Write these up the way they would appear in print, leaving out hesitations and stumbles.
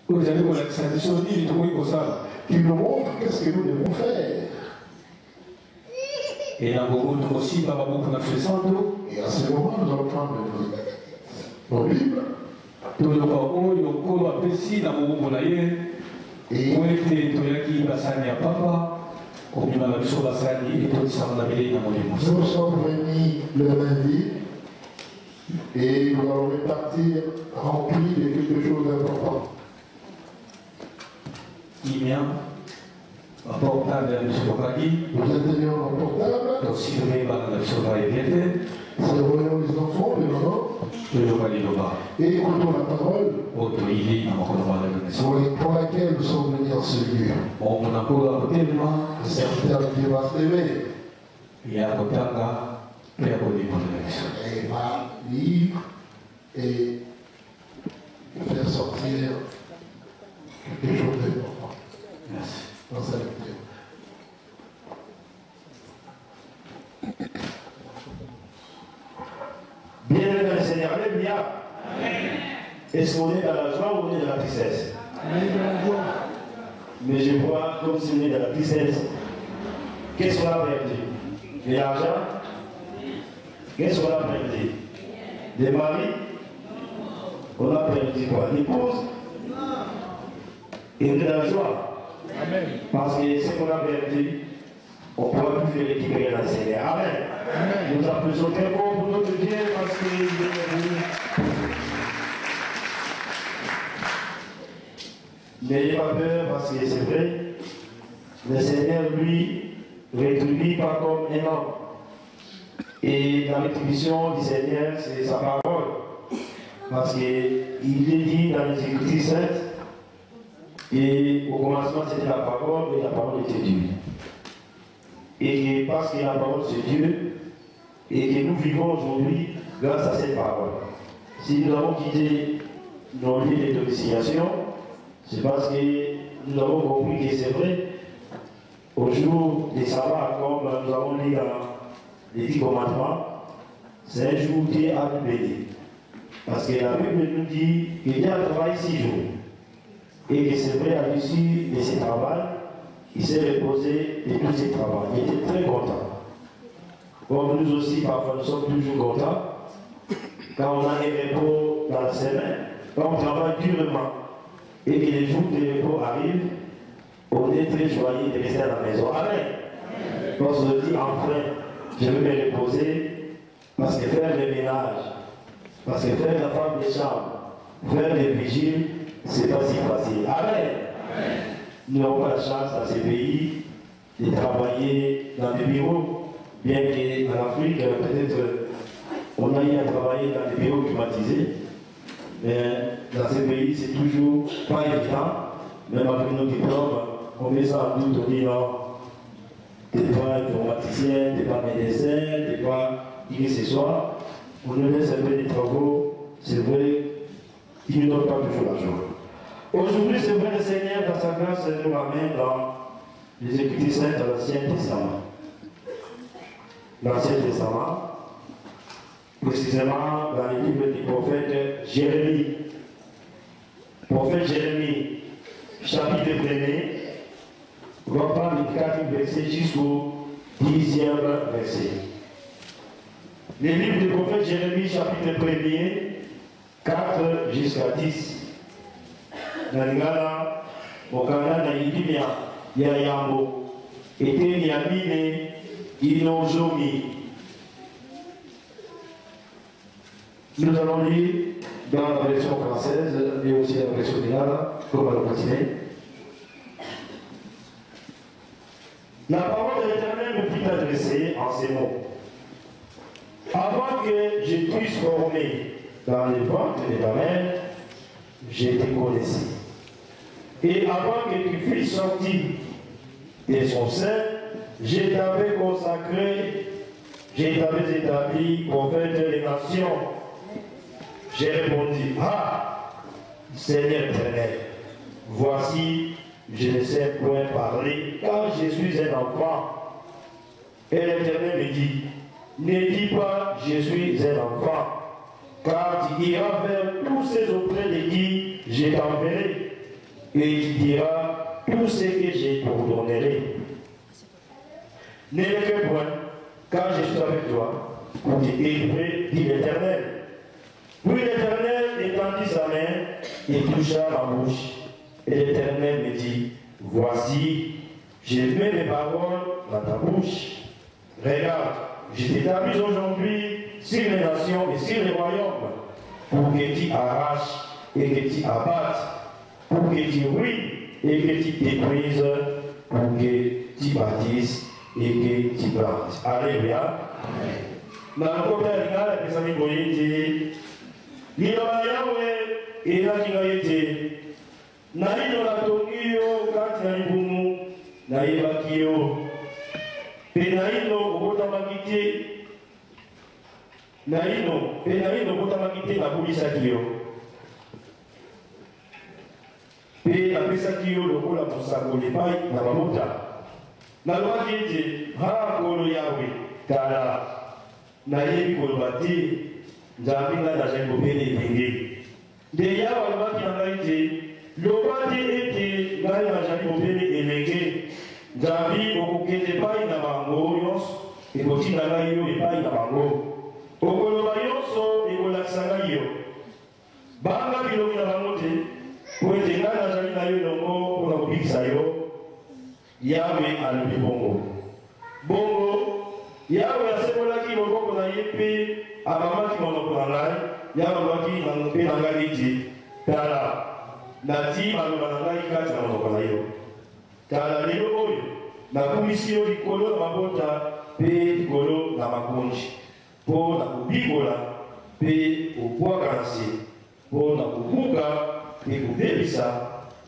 Vous allez voir la tradition, il est comme ça. Qui nous montre qu'est-ce que nous devons faire. Et dans beaucoup aussi, pas beaucoup de faisant. Et à ce moment, nous allons prendre nos Bibles. Tout le monde, il y a encore un petit dans mon monde ailleurs. Et on était tout là qui passait à papa. Comme il m'a dit, sur la salle, et tout ça, on avait dans mon émotion. Nous sommes venus le lundi et nous allons repartir remplis de quelque chose d'important. Il vient, un portable de M. Bokagi. Nous atteignons nos portables. Donc, si vous voulez, M. Surveillons les enfants, les mamans. Et écoutons la parole pour laquelle nous sommes venus en ce lieu. Le serviteur qui va se lever et va lire et faire sortir quelque chose d'important dans sa lecture. Bienvenue dans le Seigneur, alléluia. Est-ce qu'on est dans la joie ou on est dans la tristesse? Mais je vois comme si on est dans la tristesse. Qu'est-ce qu'on a perdu? De l'argent? Qu'est-ce qu'on a perdu? Des maris? On a perdu quoi? L'épouse? Et on est dans la joie. Amen. Parce que ce qu'on a perdu, on ne pourra plus faire récupérer dans le Seigneur. Amen. Amen. Nous applaudissons très fort pour notre Dieu parce qu'il est venu. N'ayez pas peur parce que c'est vrai, le Seigneur lui rétribue pas comme un homme. Et la rétribution du Seigneur, c'est sa parole. Parce qu'il est dit dans les Écritures saintes, et au commencement c'était la parole et la parole était Dieu. Et parce que la parole c'est Dieu, et que nous vivons aujourd'hui grâce à cette parole. Si nous avons quitté nos lieux de domiciliation, c'est parce que nous avons compris que c'est vrai, au jour des sabbats, comme nous avons lu dans les 10 commandements, c'est un jour Dieu a nous béni. Parce que la Bible nous dit que Dieu a travaillé 6 jours. Et que c'est vrai, à l'issue de ce travail, il s'est reposé de tout ce travail. Il était très content. Comme nous aussi, parfois, nous sommes toujours contents. Quand on a un repos dans la semaine, quand on travaille durement, et que les jours de repos arrivent, on est très joyeux de rester à la maison. Amen. Quand on se dit, enfin, je vais me reposer, parce que faire le ménage, parce que faire la femme de chambre, faire les vigiles, c'est pas si facile. Amen. Nous n'avons pas la chance dans ces pays de travailler dans des bureaux, bien qu'en Afrique, peut-être, on a eu à travailler dans des bureaux climatisés, mais dans ces pays, c'est toujours pas évident, même avec nos diplômes, on met ça en doute, on dit non, t'es pas informaticien, t'es pas médecin, t'es pas qui que ce soit, on nous laisse un peu des travaux, c'est vrai, il ne donne pas toujours la joie. Aujourd'hui, c'est vrai, le Seigneur, dans sa grâce, nous ramène dans les Écritures saintes de l'Ancien Testament. L'Ancien Testament, précisément dans les livres du prophète Jérémie. Prophète Jérémie, chapitre 1er, on va prendre les 4 versets jusqu'au 10e verset. Les livres du prophète Jérémie, chapitre 1er, 4 jusqu'à 10. Nalingala, Mokana na Yidimia, Yayambo, était Yamine, Inozomi. Nous allons lire dans la version française et aussi la version lingala, comme à la continuer. La parole de l'Éternel me fit adresser en ces mots. Avant que je puisse former dans les ventres de ta mère, je te connaissais. Et avant que tu fusses sorti de son sein, je t'avais consacré, je t'avais établi prophète des nations. J'ai répondu, ah, Seigneur éternel, voici, je ne sais point parler, car je suis un enfant. Et l'Éternel me dit, ne dis pas, je suis un enfant, car tu iras vers tous ceux auprès de qui je t'enverrai, et tu diras tout ce que je t'ordonnerai. Ne le crains point, car je suis avec toi pour t'élever, dit l'Éternel. Puis l'Éternel étendit sa main et toucha ma bouche. Et l'Éternel me dit, voici, je mets mes paroles dans ta bouche. Regarde, je t'établis aujourd'hui sur les nations et sur les royaumes, pour que tu arraches et que tu abattes, pour que tu ruines et que tu détruises, pour que tu bâtisses et que tu plantes. Alléluia. Dans le côté de les amis Boyé, liloba yawe elaki ngai ete naino natongi yo kati na libumu nayebaki yo mpe naino obotamaki te naino obotamaki te nabulisaki yo mpe napesaki yo lokola mosakoli epai na babota nalobaki ete nkolo yawe tala nayebi koloba te nzambe ngai nazali kobele elenge nde yawe alobaki na ngai te loba te ete ngai nazali kobele elenge nzambe okokende epai na bango nyonso ekotinda ngai yo epai na bango okoloba nyonso ekolakisa ngai yo banga bilongi na bango te po ete ngai nazali na yo elongo mpona kobikisa yo yawe alobi bongo yawe asebolaki loboko na ye mpe amamaki monoko na ngai yawe alobaki mpe na ngai ete tala nati maloba na ngai kati na monoko na yo tala lelo oyo nakumisi yo likolo na mabota mpe likolo na makonzi mpo na kobibola mpe kobwaka na se mpo na kobuka mpe kobebisa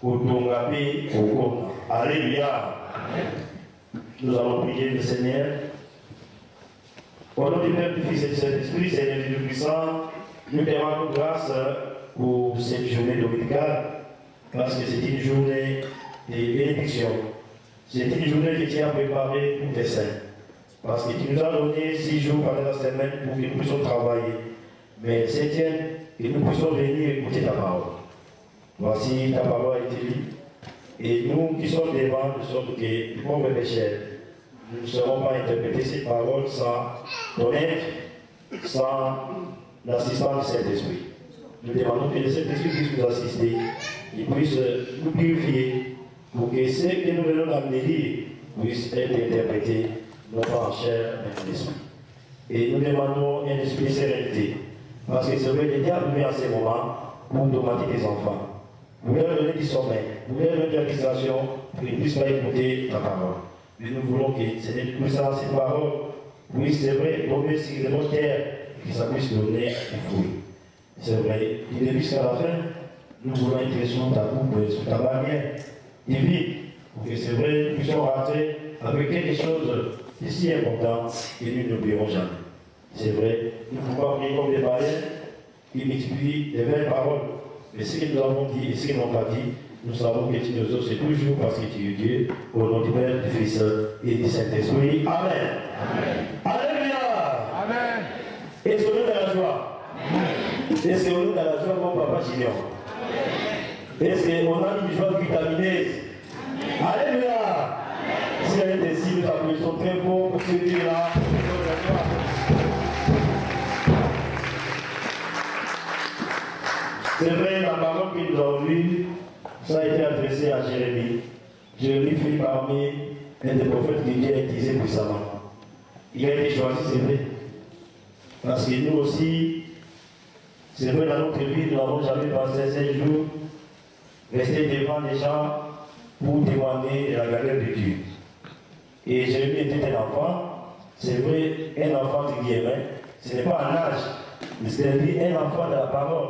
kotonga mpe kokoma. Alléluia. Nous allons prier le Seigneur. Au nom du Père, du Fils et du Saint-Esprit, Seigneur Dieu puissant, nous te rendons grâce pour cette journée dominicale, parce que c'est une journée de bénédiction. C'est une journée que tu as préparée pour tes saints. Parce que tu nous as donné 6 jours pendant la semaine pour que nous puissions travailler. Mais le 7e, que nous puissions venir écouter ta parole. Voici, ta parole a été lue. Et nous qui sommes devant, de sorte que les pauvres pécheurs, nous ne saurons pas interpréter ces paroles sans ton aide, sans l'assistance du Saint-Esprit. Nous demandons que le Saint-Esprit puisse nous assister, qu'il puisse nous purifier, pour que ce que nous venons d'amener puisse être interprété, non pas en chair, mais en esprit. Et nous demandons un esprit de sérénité, parce que c'est vrai, le diable vient en ce moment pour tourmenter les enfants. Vous voulez leur donner du sommeil, vous voulez leur donner de la distraction, pour qu'ils ne puissent pas écouter ta parole. Mais nous voulons que cette puissance, cette parole, puisse, c'est vrai, tomber sur les bonnes terres, et que ça puisse donner du fruit. C'est vrai, du début jusqu'à la fin, nous voulons être sur ta coupe, sur ta bannière divine, pour que c'est vrai, nous puissions rentrer avec quelque chose de si important que nous n'oublierons jamais. C'est vrai, nous ne pouvons pas prier comme des païens qui multiplient les mêmes paroles. Mais ce que nous avons dit et ce que nous n'avons pas dit, nous savons que tu nous offres toujours parce que tu es Dieu, au nom du Père, du Fils et du Saint-Esprit. Amen. Alléluia. Amen. Est-ce qu'on est dans la joie? Est-ce qu'on est dans la joie, mon papa Junior? Est-ce qu'on a une joie vitamineuse? Alléluia. Si elle est ici, nous applaudissons très fort pour ce Dieu-là. C'est vrai, la parole que nous avons vue, ça a été adressé à Jérémie. Jérémie fait parmi un des prophètes que Dieu a utilisé puissamment. Il a été choisi, c'est vrai. Parce que nous aussi, c'est vrai, dans notre vie, nous n'avons jamais passé 5 jours, rester devant les gens pour témoigner de la galère de Dieu. Et Jérémie était un enfant, c'est vrai, un enfant de guillemets, ce n'est pas un âge, mais c'est un enfant de la parole.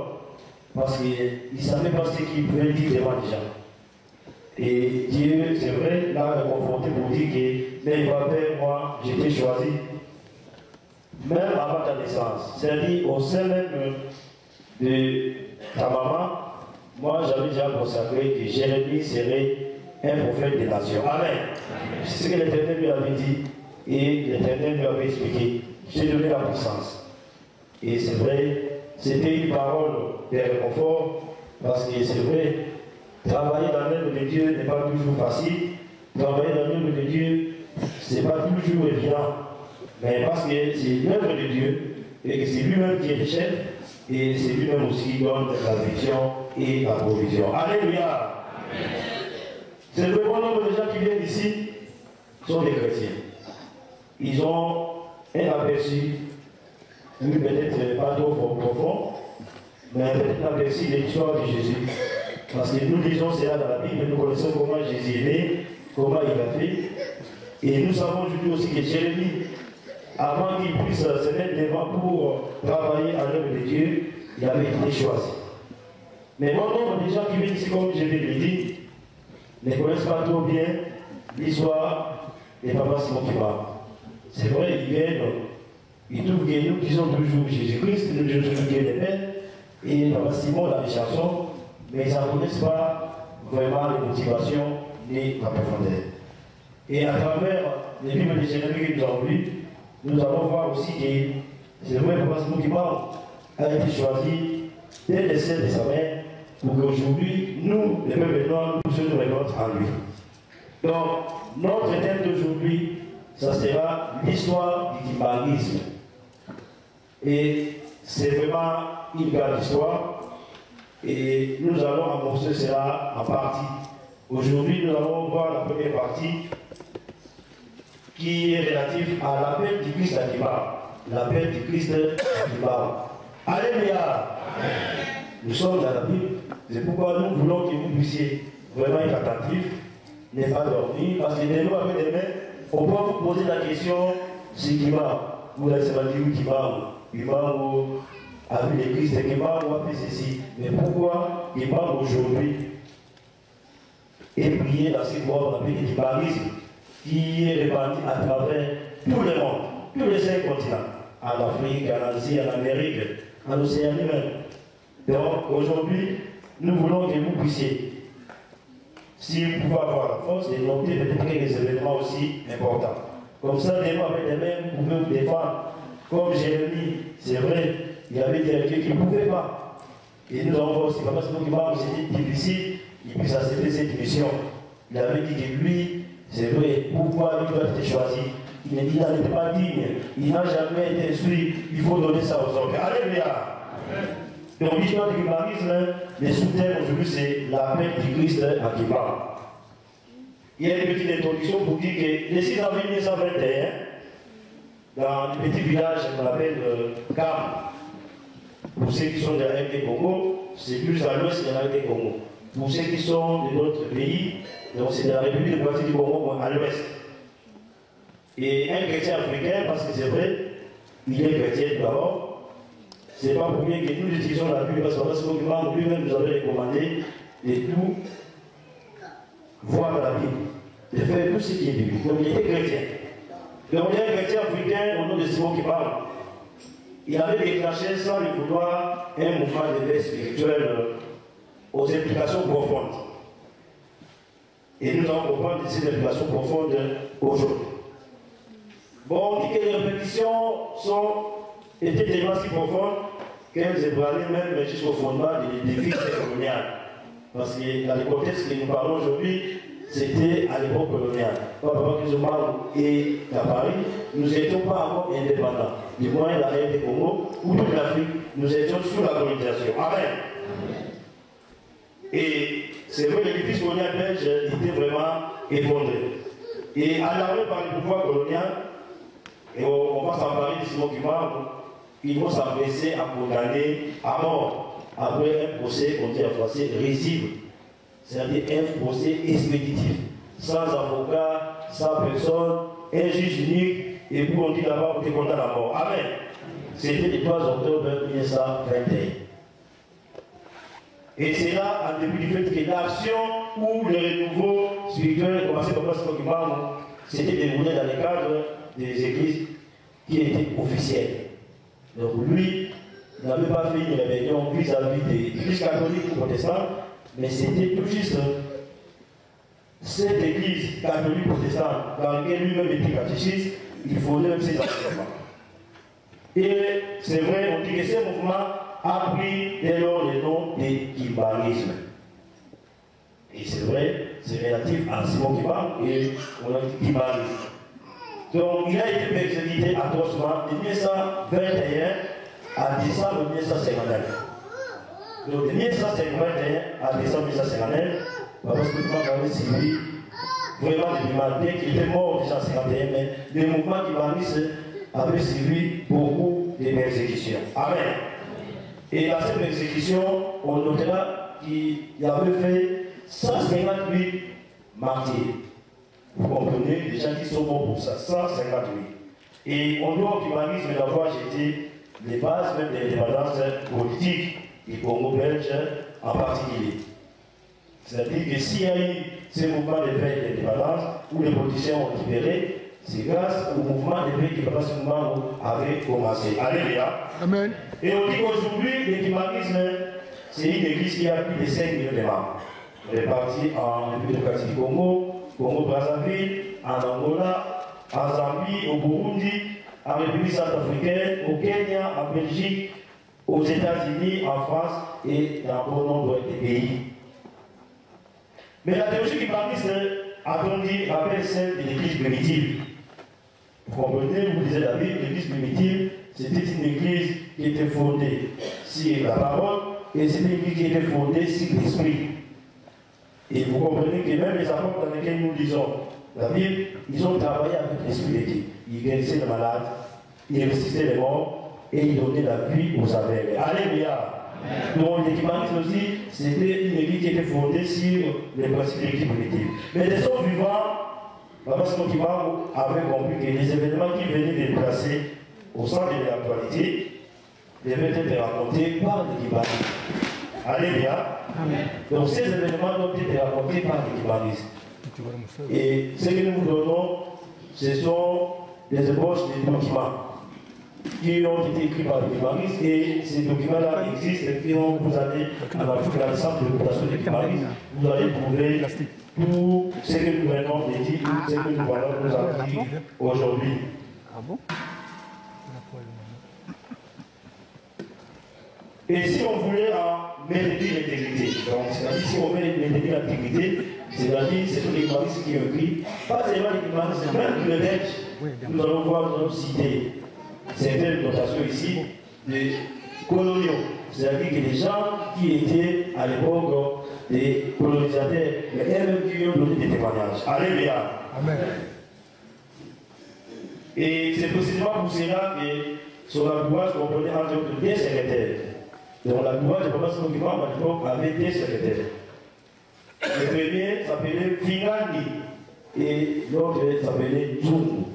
Parce qu'il ne savait pas ce qu'il pouvait dire devant les gens. Et Dieu, c'est vrai, l'a confronté pour dire que, mais papa, moi, j'étais choisi, même avant ta naissance. C'est-à-dire, au sein même de ta maman, moi, j'avais déjà consacré que Jérémie serait un prophète des nations. Amen. C'est ce que l'Éternel lui avait dit, et l'Éternel lui avait expliqué. J'ai donné la puissance. Et c'est vrai, c'était une parole de réconfort, parce que c'est vrai, Travailler dans l'œuvre de Dieu n'est pas toujours facile. Travailler dans l'œuvre de Dieu, ce n'est pas toujours évident. Mais parce que c'est l'œuvre de Dieu et que c'est lui-même qui est le chef et c'est lui-même aussi qui donne la vision et la provision. Alléluia. C'est le bon nombre de gens qui viennent ici sont des chrétiens. Ils ont un aperçu, peut-être pas trop profond, mais peut-être un aperçu de l'histoire de Jésus. Parce que nous lisons cela dans la Bible, nous connaissons comment Jésus est né, comment il a fait. Et nous savons aujourd'hui aussi que Jérémie, avant qu'il puisse se mettre devant pour travailler à l'œuvre de Dieu, il avait été choisi. Mais bon nombre de gens qui viennent ici, comme je viens de le dire, ne connaissent pas trop bien l'histoire des papas Simon qui parlent. C'est vrai, ils viennent, ils trouvent que nous disons toujours Jésus-Christ, nous disons toujours Dieu le Père, et papa Simon dans les chansons, mais ils n'en connaissent pas vraiment les motivations ni la profondeur. Et à travers les livres de Jérémie que nous avons lus, nous allons voir aussi que c'est vrai que papa Simon qui parle a été choisi dès le sein de sa mère pour qu'aujourd'hui, nous, les peuples noirs, nous puissions nous reconnaître en lui. Donc, notre thème d'aujourd'hui, ça sera l'histoire du kimbanguisme. Et c'est vraiment une grande histoire. Et nous allons amorcer cela en partie. Aujourd'hui, nous allons voir la première partie qui est relative à l'appel du Christ à Kibar. L'appel du Christ à Kibar. Alléluia! Nous sommes dans la Bible. C'est pourquoi nous voulons que vous puissiez vraiment être attentifs, ne pas dormir, parce que de nous avec des mains, on peut vous poser la question si Kibar, vous laissez pas dire Kibar a vu les Christ, Kibar a fait ceci. Mais pourquoi Kibar aujourd'hui est prié dans cette voie qu'on appelle le kibarisme, qui est répandu à travers tout le monde, tous les 5 continents, en Afrique, en Asie, en Amérique, en Océanie même. Donc aujourd'hui, nous voulons que vous puissiez, si vous pouvez avoir la force, de noter peut-être quelques événements aussi importants. Comme ça, des mots avec les mains, vous pouvez vous défendre. Comme Jérémie, c'est vrai, il avait dit à Dieu qu'il ne pouvait pas. Et nous avons aussi, parce que c'était difficile, il puisse accepter cette mission. Il avait dit que lui, c'est vrai, pourquoi lui doit être choisi. Il n'en était pas digne, il n'a jamais été instruit, il faut donner ça aux autres. Alléluia! Donc l'histoire du kibarisme, le sous-thème aujourd'hui, c'est l'appel du Christ à Kibar. Il y a une petite introduction pour dire que le 6 avril 1921, dans le petit village qu'on appelle Kam, pour ceux qui sont de la RD Congo, c'est plus à l'ouest de la RD Congo. Pour ceux qui sont de d'autres pays, donc c'est de la République démocratique du Congo à l'ouest. Et un chrétien africain, parce que c'est vrai, il est chrétien d'abord. Ce n'est pas pour rien que nous utilisons la Bible, parce que lui-même nous avait recommandé de tout voir dans la Bible, de faire tout ce qui est biblique. Donc il était chrétien. Donc il y a un chrétien africain au nom de Simon qui parle. Il avait déclenché sans le vouloir un mouvement d'éveil spirituel aux implications profondes. Et nous allons comprendre ces implications profondes aujourd'hui. Bon, on dit que les répétitions étaient tellement si profondes qu'elles ébranlaient même jusqu'au fondement des défis coloniales. Parce que dans le contexte que nous parlons aujourd'hui, c'était à l'époque coloniale. Papa Kizomaro et à Paris, nous n'étions pas encore indépendants. Du moins la RD Congo ou toute l'Afrique, nous étions sous la colonisation. Amen. Et c'est vrai que l'édifice colonial belge était vraiment effondré. Et alarmé par le pouvoir colonial, et on va s'emparer de Simon Kimbangu, ils vont s'empresser à condamner à mort après un procès, on dit en français, risible. C'est-à-dire un procès expéditif, sans avocat, sans personne, un juge unique, et puis on dit là-bas, on te condamne à mort. Amen. C'était le 3 octobre 1921. Et c'est là, en début du fait, que l'action ou le renouveau spirituel commençait par Simon Kimbangu, c'était déroulé dans le cadre des églises qui étaient officielles. Donc lui n'avait pas fait une rébellion vis-à-vis des églises catholiques ou protestantes, mais c'était tout juste cette église catholique protestante dans laquelle lui-même était catéchiste, il faisait même ses enseignements. Et c'est vrai, on dit que ce mouvement a pris dès lors le nom de kimbanguisme. Et c'est vrai, c'est relatif à Simon Kiba et on a dit Kiba. Donc il a été persécuté atrocement de 1921 à décembre 1959. Donc de 1951 à décembre 1959, parce que Kiba avait suivi vraiment des démarches qui était mort déjà en 1951, mais le mouvement Kibaniste avait suivi beaucoup de persécutions. Amen. Et dans cette persécution, on notera qu'il y avait fait 158 martyrs. Vous comprenez, les gens qui sont morts pour ça, 158. Et on doit au humanisme d'avoir jeté les bases même de l'indépendance politique du Congo belge en particulier. C'est-à-dire que s'il y a eu ce mouvement de veille de l'indépendance où les politiciens ont libéré, c'est grâce au mouvement de veille que ce mouvement avait commencé. Alléluia. Amen. Et on dit qu'aujourd'hui, l'humanisme, c'est une église qui a plus de 5 millions de membres. Répartis en République démocratique du Congo, Congo-Brazzaville, en Angola, en Zambie, au Burundi, en République centrafricaine, au Kenya, en Belgique, aux États-Unis, en France et dans bon nombre de pays. Mais la théologie humaniste, a-t-on dit, rappelle celle de l'église primitive. Vous comprenez, vous lisez la Bible, l'église primitive, c'était une église qui était fondée sur la parole et c'était une église qui était fondée sur l'esprit. Et vous comprenez que même les apôtres dans lesquels nous lisons la Bible, ils ont travaillé avec l'Esprit de Dieu. Ils guérissaient les malades, ils ressuscitaient les morts et ils donnaient la vie aux aveugles. Alléluia. Donc l'écuménisme aussi, c'était une église qui était fondée sur les principes de l'église primitive. Mais les hommes vivants, Papa Simon Kiba avait compris que les événements qui venaient de placer au centre de l'actualité devaient être racontés par l'écuménisme. Alléluia. Donc ces événements doivent être racontés par l'écuménisme. Et ce que nous vous donnons, ce sont des ébauches de documents qui ont été écrits par l'écuménisme et ces documents-là existent et quand vous allez à la centre de l'opération de l'écuménisme, vous allez trouver tout ce que nous venons de dire, tout ce que nous allons nous apprendre aujourd'hui. Ah bon? Et si on voulait maintenir l'intégrité, donc c'est-à-dire si on veut maintenir l'intégrité, c'est-à-dire c'est tous les humanistes qui ont écrit, pas seulement les humanistes, même le Belge, nous allons voir, nous allons citer certaines notations ici, des coloniaux, c'est-à-dire que les gens qui étaient à l'époque des colonisateurs, mais eux-mêmes qui ont donné des témoignages. Alléluia. Amen. Et c'est précisément pour cela que son entourage comprenait entre autres des secrétaires. Donc l'entourage de Papa Simon Kiba à l'époque avait des secrétaires. Le premier s'appelait Finandi et l'autre s'appelait Zungu.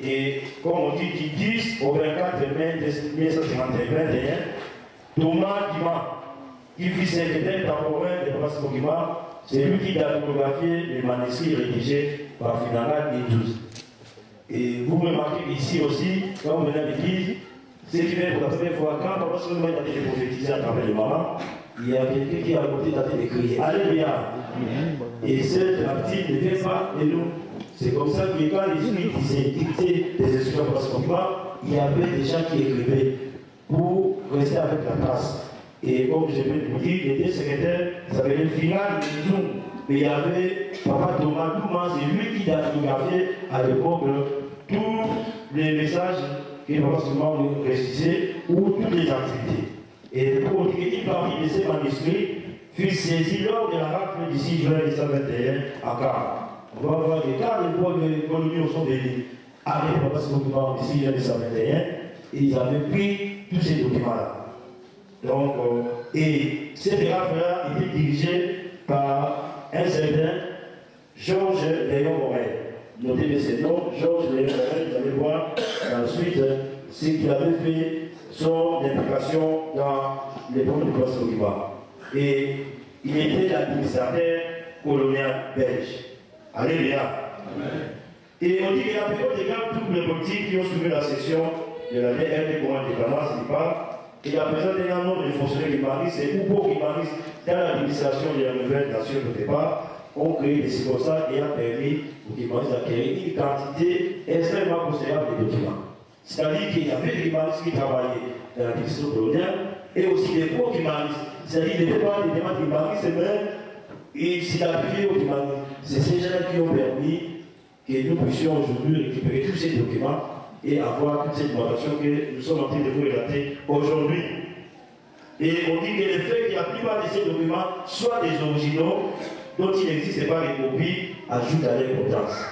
Et comme on dit du 10 au 24 mai 1951, Thomas Dima, qui fut secrétaire temporaire de Papa Simon Kiba, c'est lui qui a photographié les manuscrits rédigés par Finanga et 12. Et vous remarquez ici aussi, quand vous venez à l'église, ce qui fait pour la première fois, quand Papa Simon Kiba a été prophétisé à travers le maman, il y a quelqu'un qui a côté de crier Alléluia. Et cette partie ne vient pas de nous. C'est comme ça que quand les Juifs disaient dicter des instructions pour ce combat, il y avait des gens qui écrivaient pour rester avec la trace. Et comme je peux vous dire, les deux secrétaires, ça avait une finale de Zoom. Mais il y avait Papa Thomas Douma, c'est lui qui a photographié à l'époque tous les messages qu'il va souvent réciter ou toutes les activités. Et pour dire qu'une partie de ces manuscrits fut saisie lors de la rafle du 6 juin 1921 à Car. On va voir que quand les coloniaux sont venus avec Papa Simon Kiba du 6 juin 1921, ils avaient pris tous ces documents-là. Donc, et cette rafle-là était dirigée par un certain Georges Léon Morel. Notez bien ce nom, Georges Léon Morel, vous allez voir ensuite ce qu'il avait fait, son implication dans les problèmes de Papa Simon Kiba. Et il était l'administrateur colonial belge. Alléluia. Et on dit qu'il y a peu de gars, tous les politiques qui ont suivi la session de l'année RD pour l'indépendance, il parle. Il y a besoin d'un nombre de fonctionnaires humanistes et ou pour humanistes dans l'administration de la nouvelle nation au départ ont créé des circonstances et ont permis aux humanistes d'acquérir une quantité extrêmement considérable de documents. C'est-à-dire qu'il y avait des humanistes qui travaillaient dans l'administration coloniale et aussi des pro-humanistes. C'est-à-dire des demandes humanistes, mais Et s'identifier au Kimani. C'est ces gens qui ont permis que nous puissions aujourd'hui récupérer tous ces documents et avoir toute cette information que nous sommes en train de vous relater aujourd'hui. Et on dit que le fait que la plupart de ces documents soient des originaux dont il n'existe pas les copies ajoute à l'importance.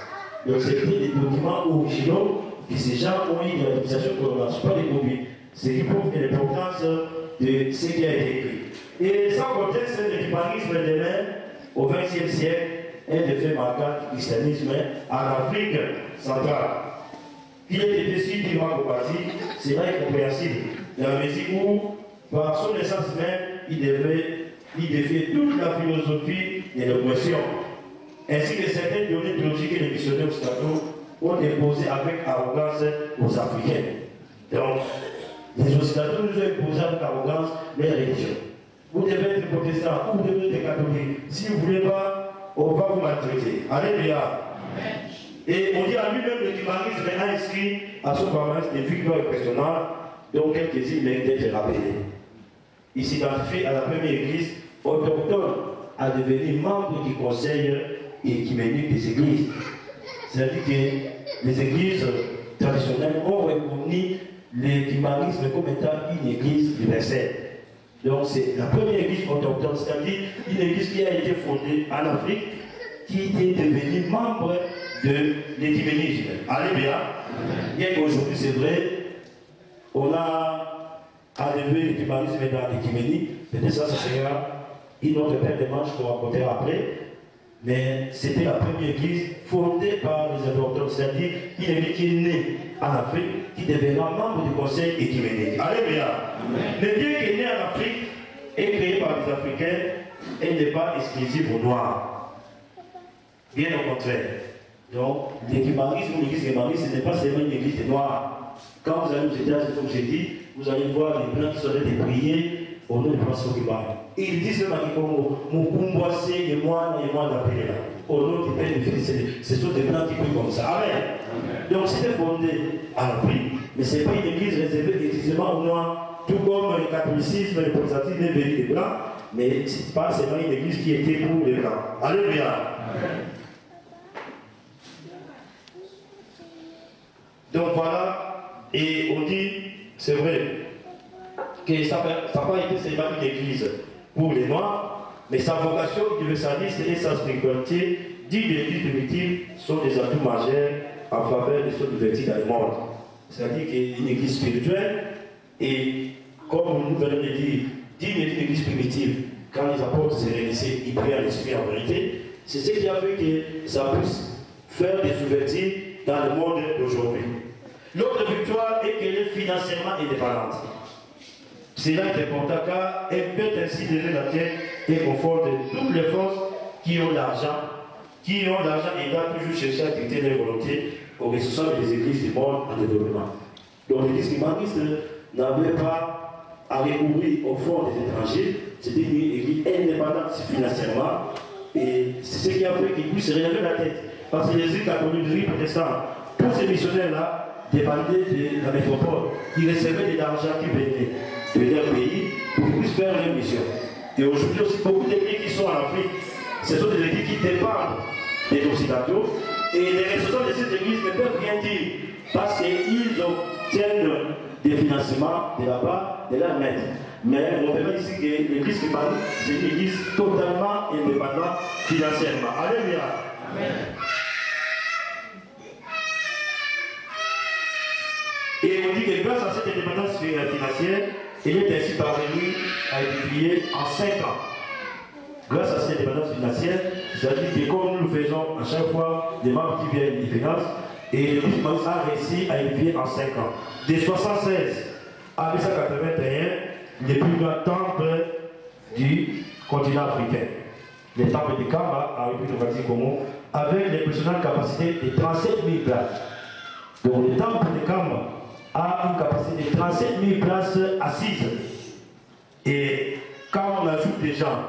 Donc c'est des documents originaux que ces gens ont eu de l'utilisation qu'on n'a pas les copies. Ce qui prouve l'importance de ce qui a été écrit. Et sans contexte, le kimanisme de même, au XXe siècle, est de fait marquant du christianisme en Afrique centrale. Il ait été si durement combattu, c'est là incompréhensible, dans la mesure où, par son essence même, il défiait toute la philosophie de l'oppression, ainsi que certaines données théologiques que les missionnaires occidentaux ont déposées avec arrogance aux Africains. Donc, les Occidentaux nous ont imposé avec arrogance les religions. Vous devez être protestant ou vous devez être catholique. Si vous ne voulez pas, on va vous maltraiter. Alléluia. Et on dit à lui-même le kimanisme a inscrit à son palmarès des victoires impressionnantes, dont quelques-unes méritent d'être rappelées. Il s'identifie à la première église autochtone à devenir membre du conseil écuménique des églises. C'est-à-dire que les églises traditionnelles ont reconnu le kimanisme comme étant une église universelle. Donc c'est la première église autochtone, c'est-à-dire une église qui a été fondée en Afrique, qui est devenue membre de l'écuménisme. Alléluia. Bien qu'aujourd'hui, c'est vrai, on a enlevé l'écuménisme dans l'écuménie, peut-être ça sera une autre paire de manches qu'on racontera après, mais c'était la première église fondée par les autochtones, c'est-à-dire une église qui est née en Afrique, qui deviendra membre du conseil écuménique. Alléluia. Mais bien qu'elle est née en Afrique et créée par les Africains, elle n'est pas exclusive aux Noirs. Bien au contraire. Donc, l'écuménisme ou l'église écuménique, ce n'est pas seulement une église des Noirs. Quand vous allez aux États-Unis, comme j'ai dit, vous allez voir les Blancs qui sont en train de prier au nom du prince Okibara. Et ils disent même à Kikongo, mon kumboissé et moi d'appeler là. Au nom du Père et du Fils, ce sont des Blancs qui prient comme ça. Amen. Donc, c'était fondé en Afrique, mais ce n'est pas une église réservée exclusivement aux Noirs, tout comme le catholicisme et le protestantisme est venu des Blancs, mais ce n'est pas seulement une église qui était pour les Blancs. Alléluia. Donc voilà, et on dit, c'est vrai, que ça n'a pas été seulement une église pour les Noirs, mais sa vocation universaliste et sa spiritualité, dit de l'église primitive, sont des atouts majeurs en faveur de son ouverture dans le monde. C'est-à-dire qu'une église spirituelle, et comme nous venons de dire, dit d'une église primitive, quand les apôtres se réunissaient, ils priaient à l'esprit en vérité, c'est ce qui a fait que ça puisse faire des ouvertures dans le monde d'aujourd'hui. L'autre victoire est qu'elle est financièrement indépendante. Cela est important car elle peut ainsi donner la tête et conforter toutes les forces qui ont l'argent et doivent toujours chercher à dicter leur volonté aux ressources des églises du monde en développement. Donc l'église kimaniste n'avait pas à recourir au fonds des étrangers, c'était une église indépendante financièrement et c'est ce qui a fait qu'ils puissent relever la tête. Parce que les églises catholiques, les églises protestantes, tous ces missionnaires-là dépendaient de la métropole. Ils recevaient de l'argent qui venait de leur pays pour qu'ils puissent faire leur mission. Et aujourd'hui aussi, beaucoup d'églises qui sont en Afrique, ce sont des églises qui dépendent des Occidentaux. Et les ressources de ces églises ne peuvent rien dire parce qu'ils obtiennent des financements de la part de leur maître. Mais on verra ici que l'église qui parle, c'est une église totalement indépendante financièrement. Alléluia. Amen. Et on dit que grâce à cette indépendance financière, il est ainsi parvenu à édifier en 5 ans. Grâce à cette indépendance financière, c'est-à-dire que comme nous le faisons à chaque fois, des membres qui viennent de finance, et l'église a réussi à édifier en 5 ans. De 1976 à 1981, les plus grands temples du continent africain. Les temples de Kamba, en République du Congo, avec l'impressionnante capacité de 37 000 places. Donc le temple de Kamba a une capacité de 37 000 places assises. Et quand on ajoute des gens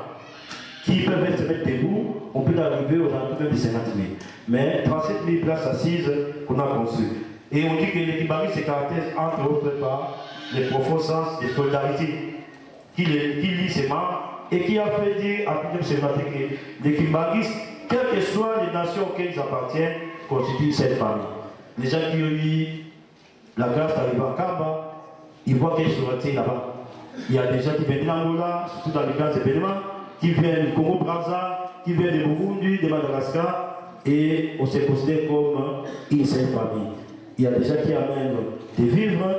qui peuvent se mettre debout, on peut arriver aux alentours de 50 000. Mais 37 000 places assises qu'on a conçues. Et on dit que l'équivalent se caractérise entre autres par les profonds sens de solidarité qui lie ses membres et qui a fait dire à Peter Sénaté que les Kimbaris, quelles que soient les nations auxquelles ils appartiennent, constituent cette famille. Les gens qui ont eu la grâce d'arriver à Kamba, ils voient qu'ils se retirent là-bas. Il y a des gens qui viennent d'Angola, surtout dans les grands événements, qui viennent du Congo-Brazza, qui viennent de Burundi, de Madagascar, et on se considère comme une seule famille. Il y a des gens qui amènent des vivres,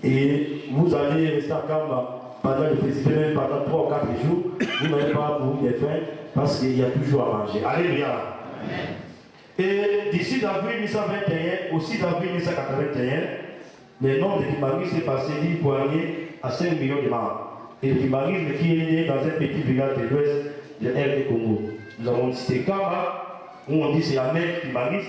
et vous allez rester à Kamba pendant les festivités, même pendant 3 ou 4 jours, vous n'avez pas beaucoup de faim, parce qu'il y a toujours à manger. Alléluia. Et d'ici d'avril 1921 au 6 avril 1981, le nombre de Kimbaris est passé d'une poignée à 5 millions de membres. Et le Kimbarisme qui est né dans un petit village de l'ouest de RD Congo. Nous avons cité Kamba, où on dit c'est la mère Kimbaris,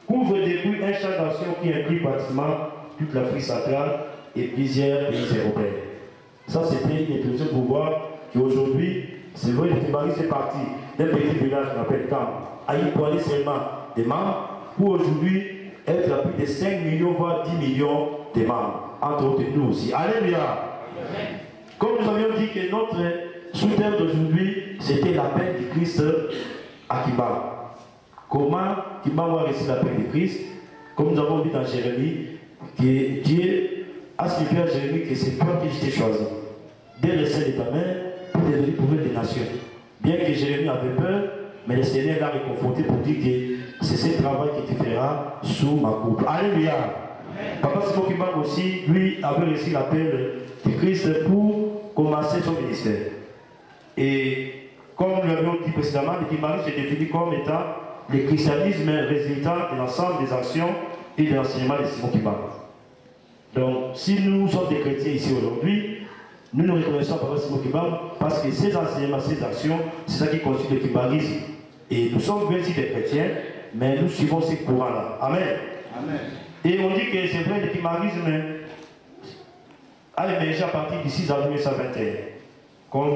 couvre depuis un champ d'action qui inclut pratiquement toute l'Afrique centrale et plusieurs pays européens. Ça, c'était une introduction pour voir qu'aujourd'hui, c'est vrai que le Kimbaris est parti d'un petit village qu'on appelle Kamba, à une poignée seulement de membres, pour aujourd'hui être à plus de 5 millions, voire 10 millions de membres, entre autres nous aussi. Alléluia. Comme nous avions dit que notre sous-thème d'aujourd'hui, c'était la paix du Christ à Kimba. Comment Kimba va réussir la paix du Christ? Comme nous avons dit dans Jérémie, que Dieu a signifié à Jérémie que c'est toi qui je t'ai choisi, dès le sein de ta main, pour te donner pour des nations. Bien que Jérémie avait peur, mais le Seigneur l'a réconforté pour dire que c'est ce travail que tu feras sous ma coupe. Alléluia. Papa Simon Kimba aussi, lui, avait reçu l'appel de Christ pour commencer son ministère. Et comme nous l'avions dit précédemment, le Kimbaris se définit comme étant le christianisme résultant de l'ensemble des actions et de l'enseignement de Simon Kimba. Donc, si nous sommes des chrétiens ici aujourd'hui, nous nous reconnaissons Papa Simon Kimba parce que ces enseignements, ces actions, c'est ça qui constitue le Kimbarisme. Et nous sommes bien ici des chrétiens, mais nous suivons ces courants-là. Amen. Amen. Et on dit que c'est vrai, le Kimbarisme a émergé à partir du 6 avril 1921, comme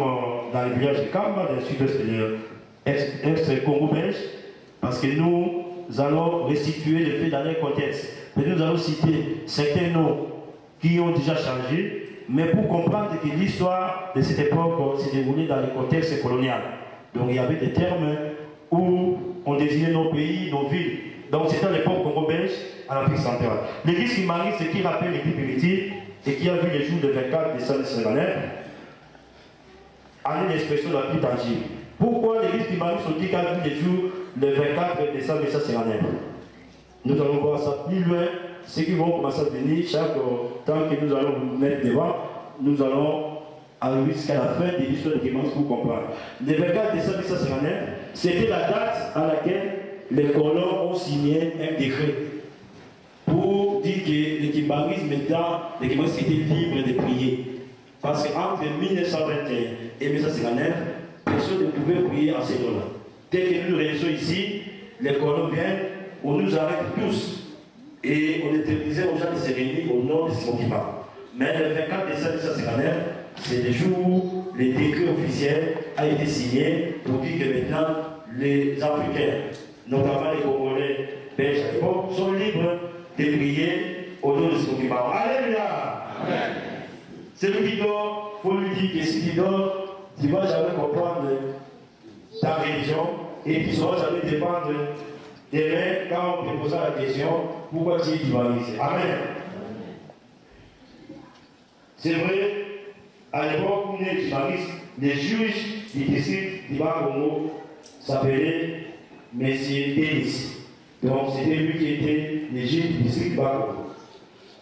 dans le village de Kamba, dans le sud-est de l'ex-Congo belge, parce que nous allons restituer le fait dans leur contexte. Mais nous allons citer certains noms qui ont déjà changé, mais pour comprendre que l'histoire de cette époque s'est déroulée dans le contexte colonial. Donc il y avait des termes où on désignait nos pays, nos villes. Donc c'était à l'époque Congo-belge, en Afrique centrale. L'église Kimbaris, ce qui rappelle l'église primitive et qui a vu les jours de 24 décembre 1959, en une expression la plus tangible. Pourquoi l'église Kimbaris se dit qu'elle a vu les jours de 24 décembre 1959? Nous allons voir ça plus loin. Ceux qui vont commencer à venir, chaque temps que nous allons vous mettre devant, nous allons arriver jusqu'à la fin de l'histoire de Kimbaris pour comprendre. Le 24 décembre 1959, c'était la date à laquelle les colons ont signé un décret pour dire que le Kimbaris, maintenant, le Kimbaris était libre de prier. Parce qu'entre 1921 et 1959, personne ne pouvait prier en ces noms-là. Dès que nous réunissons ici, les colons viennent, on nous arrête tous. Et on interdisait aux gens de se réunir au nom de Simon Kimba. Mais le 24 décembre 1959, c'est le jour où le décret officiel a été signé pour dire que maintenant, les Africains, notamment les Congolais belges à l'époque, sont libres de prier au nom de Simon Kimba. Alléluia! Celui qui dort, il faut lui dire que si tu dors, tu ne vas jamais comprendre ta religion et tu ne sauras jamais dépendre demain quand on te posera la question pourquoi tu es Kimbarisé. Amen. C'est vrai, à l'époque où on est Kimbaris, les juges du district du Bas-Congo s'appelaient M. Denis. Donc c'était lui qui était le juge du district du Bas-Congo.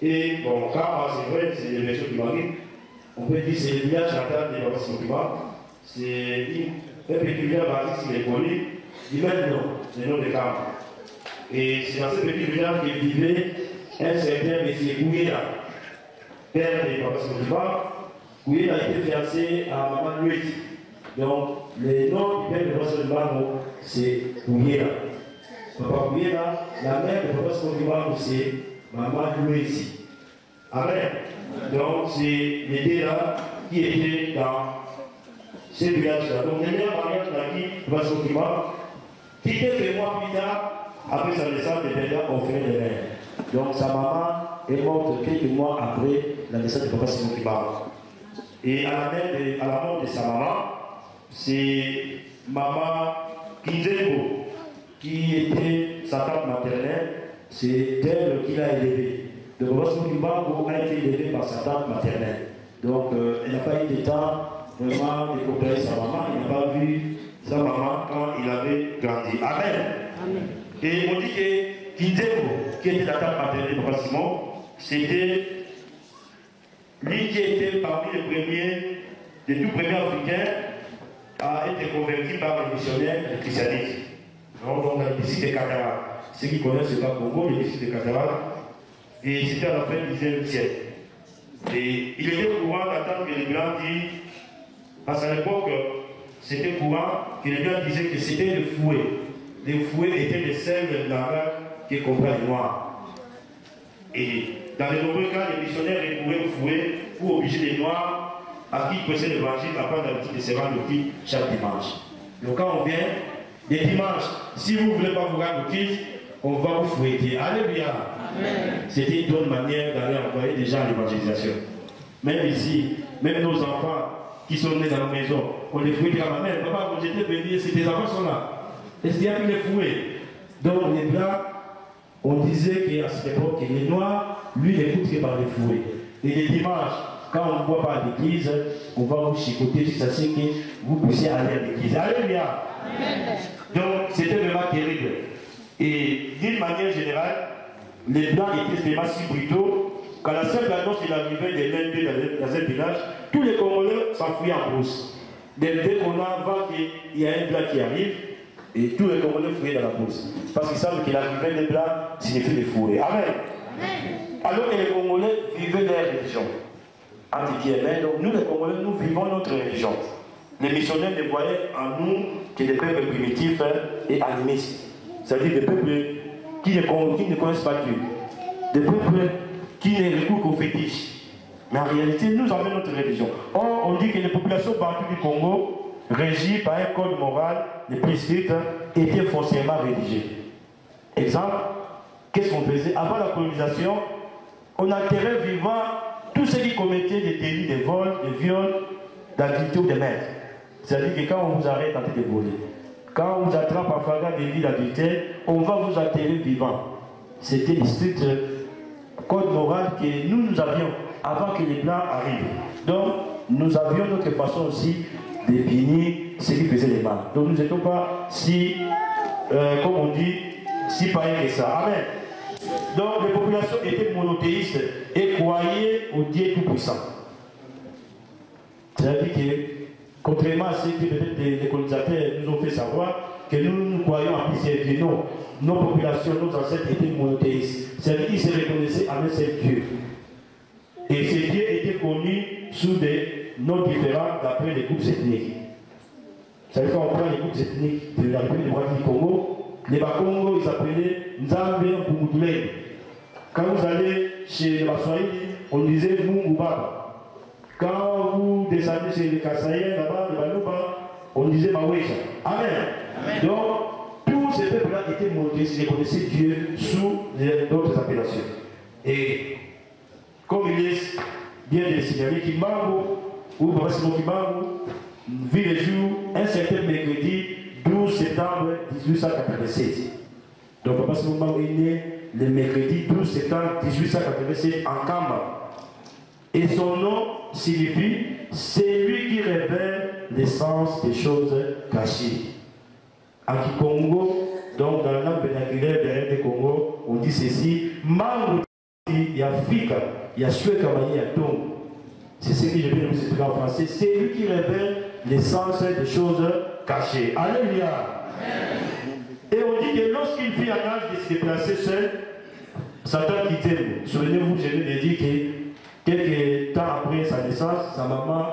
Et bon, Kamba, c'est vrai, c'est le version Kimbaris. On peut dire que c'est le village natal de Papa Simon Kimba. C'est un petit village basé sur les collines. Il met le nom, le nom de Kamba. Et c'est dans ce petit village que vivait un certain M. Gouyela, père de Papa Simon Kimba. Gouyela a été fiancé à Maman Louise. Donc, le nom du père de Papa Simon Kimba, c'est Gouyela. Papa Gouyela, la mère de Papa Simon Kimba, c'est Maman Louise. Amen. Donc, c'est les deux là qui étaient dans ce village-là. Donc, le meilleur mariage là qui Papa Simon Kimba, qui quelques mois plus tard, après sa naissance, les pères ont fait les mères. Donc, sa maman est morte quelques mois après la naissance de Papa Simon Kimba. Et à la mort de sa maman, c'est maman Kinzengo, qui était sa tante maternelle, c'est elle qui l'a élevée. Donc Bosco Kimbango a été élevé par sa tante maternelle. Donc elle n'a pas eu de temps vraiment de comparer sa maman, il n'a pas vu sa maman quand il avait grandi. Amen. Amen. Et on dit que Kinzengo, qui était la tante maternelle de Papa Simon, c'était lui qui était parmi les premiers, les tout premiers Africains à être converti par les missionnaires du christianisme. Donc on a le district de Katara. Ceux qui connaissent le Congo, le district de Katara. Et c'était à la fin du XIXe siècle. Et il était courant d'attendre que les Blancs disent, parce qu'à l'époque, c'était courant que les Blancs disaient que c'était le fouet. Les fouets étaient les seuls langages qui comprenaient les Noirs. Et dans les nombreux cas, les missionnaires recouraient au fouet pour obliger les Noirs à qui prêchaient l'évangile à prendre l'habitude de se rendre au culte chaque dimanche. Donc quand on vient, les dimanches, si vous ne voulez pas vous rendre au culte, on va vous fouetter. Alléluia. C'était une bonne manière d'aller envoyer des gens à l'évangélisation. Même ici, même nos enfants qui sont nés dans la maison, on les fouette à ma mère. Papa, quand j'étais béni, tes enfants sont là. Est-ce qu'il y a pu les fouer? Donc les Blancs, on disait qu'à cette époque, les Noirs, lui, n'écoute que par les fouets. Et les dimanches, quand on ne voit pas à l'église, on va vous chicoter jusqu'à ce que vous puissiez aller à l'église. Alléluia. Donc c'était vraiment terrible. Et d'une manière générale, les Blancs étaient vraiment si brutaux qu'à la seule annonce de l'arrivée des Lendés dans un village, tous les Congolais s'enfuyaient en brousse. Dès qu'on a vent qu'il y a un Blanc qui arrive, et tous les Congolais fouillaient dans la brousse. Parce qu'ils savent que l'arrivée des Blancs signifie les fouets. Amen. Alors que les Congolais vivaient leur religion. Donc nous les Congolais, nous vivons notre religion. Les missionnaires ne voyaient en nous que des peuples primitifs et animistes. C'est-à-dire des peuples qui ne connaissent pas Dieu. Des peuples qui ne recourent qu'aux fétiches. Mais en réalité, nous avons notre religion. Or, on dit que les populations partout du Congo, régies par un code moral les plus strict, étaient foncièrement religieux. Exemple, qu'est-ce qu'on faisait? Avant la colonisation, on enterrait vivant tous ceux qui commettaient des délits de vol, de viol, d'adultère ou de meurtre. C'est-à-dire que quand on vous arrête en train de voler, quand on vous attrape en flagrant délit d'adultère, on va vous enterrer vivant. C'était le strict code moral que nous avions avant que les Blancs arrivent. Donc, nous avions notre façon aussi de punir ceux qui faisaient les mal. Donc, nous n'étions pas si, comme on dit, si païens que ça. Amen. Donc, les populations étaient monothéistes et croyaient au Dieu Tout-Puissant. C'est-à-dire que, contrairement à ce que peut-être les colonisateurs nous ont fait savoir, que nous croyons en plusieurs dieux. Non, nos populations, nos ancêtres étaient monothéistes. C'est-à-dire qu'ils se reconnaissaient avec ces dieux. Et ces dieux étaient connus sous des noms différents d'après les groupes ethniques. C'est-à-dire quand on prend les groupes ethniques de la République démocratique du Congo, les Bakongo, ils s'appelaient Nzambe Mbumutule. Quand vous allez chez les Baswahili, on disait Mungu Baba. Quand vous descendez chez les Kassaïens, là-bas, les Baluba, on disait Maweja. Amen. Donc, tous ces peuples-là étaient monothéistes, ils connaissaient Dieu sous d'autres appellations. Et comme il est bien de signaler, Kimbangu, ou Babasimo Kimbangu, vit le jour, un certain mercredi, 12 septembre 1887. Donc Babasimo Kimbangu est né le mercredi 12 septembre 1887 en Kamba. Et son nom signifie « celui qui révèle l'essence des choses cachées ». En Kikongo, donc dans la langue vernaculaire de Congo, on dit ceci « Mango Yafika, Yashueka Mani Yatongo ». C'est ce que je viens de vous expliquer en français. C'est lui qui révèle l'essence des choses cachées. Alléluia. Et on dit que lorsqu'une fille en âge de se déplacer seule, Satan quittait vous. Souvenez-vous, je viens de dire que quelques temps après sa naissance, sa maman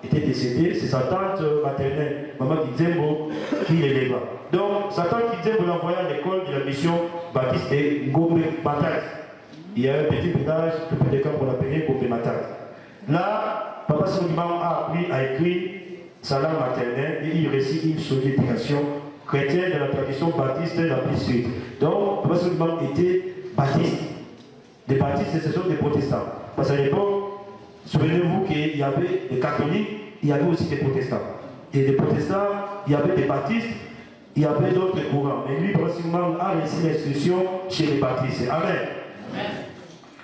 était décédée. C'est sa tante maternelle, maman Kizembo, qui l'éleva. Donc, sa tante Kizembo l'envoya à l'école de la mission baptiste de Ngombe Mataz. Il y a un petit village, tout près de camp qu'on appelait Ngombe Mataz. Là, Papa Soniman a appris à écrire sa langue maternelle et il récite une solide éducation chrétienne de la tradition baptiste la plus suite. Donc, Papa Soniman était baptiste. Les baptistes, ce sont des protestants. Parce qu'à l'époque, souvenez-vous qu'il y avait des catholiques, il y avait aussi des protestants. et des protestants, il y avait des baptistes, il y avait d'autres courants. Mais lui, principalement, a laissé l'instruction chez les baptistes. Amen.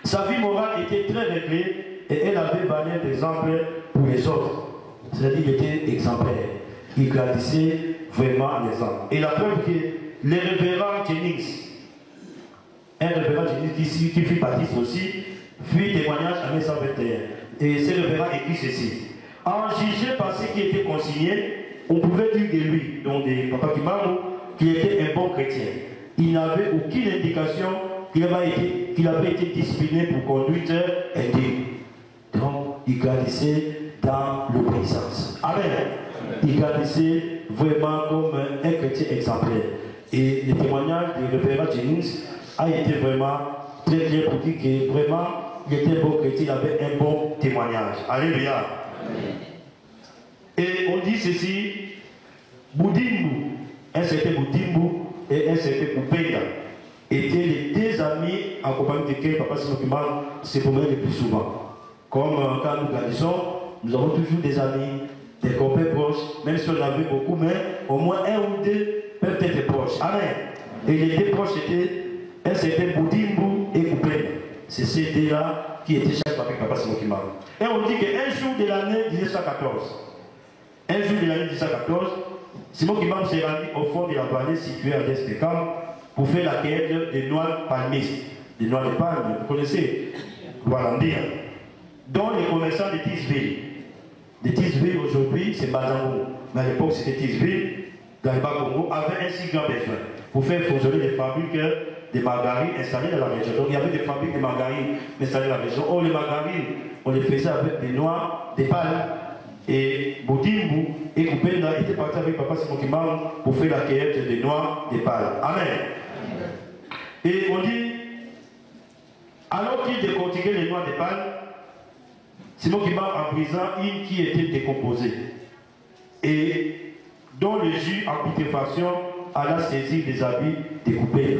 Sa vie morale était très réglée et elle avait valeur d'exemple pour les autres. C'est-à-dire qu'il était exemplaire. Il grandissait vraiment l'exemple. Et la preuve que les révérends Jennings, un révérend Jennings qui fut baptiste aussi, fit témoignage en 1921. Et ce révérend écrit ceci. En jugé par ce qui était consigné, on pouvait dire de lui, donc de Papa Kimaro, qu'il était un bon chrétien. Il n'avait aucune indication qu'il avait été discipliné pour conduite indigne. Donc, il grandissait dans l'obéissance. Amen. Il grandissait vraiment comme un chrétien exemplaire. Et le témoignage du révérend Jennings a été vraiment très clair pour dire que vraiment, il était un bon chrétien, il avait un bon témoignage. Alléluia. Et on dit ceci, Boudimbu, un certain Boudimbu et un certain Koupenda étaient les deux amis en compagnie desquels Papa Simokiman se promenait le plus souvent. Comme quand nous grandissons, nous avons toujours des amis, des copains proches, même si on avait beaucoup, mais au moins un ou deux peuvent être proches. Amen. Et les deux proches étaient un certain Boudimbu et Koupenda. C'est ces deux-là qui étaient chaque fois avec Papa Simokiman. Et on dit qu'un jour de l'année 1914, un jour de l'année 1914, Simon Kimam s'est rendu au fond de la vallée située à l'est de Camp pour faire la cueillette des noix palmistes. Des noix de palme, vous connaissez, Walandia, dont les commerçants de Tisville. De Tisville aujourd'hui, c'est Bazango. Mais à l'époque, c'était Tisville, dans le Bas-Congo, avait un si grand besoin pour faire fonctionner des fabriques de margarine installées dans la région. Donc il y avait des fabriques de margarine installées dans la région. Oh, les margarines, on les faisait avec des noix, des palmes. Et Boudimbu et Koupenda étaient partis avec Papa Simon Kimam pour faire la cueillette des noix, des palmes. Amen. Et on dit, alors qu'il décortiquait les noix des palmes, Simon Kimam en brisant une qui était décomposée et dont le jus en putréfaction alla saisir des habits découpés.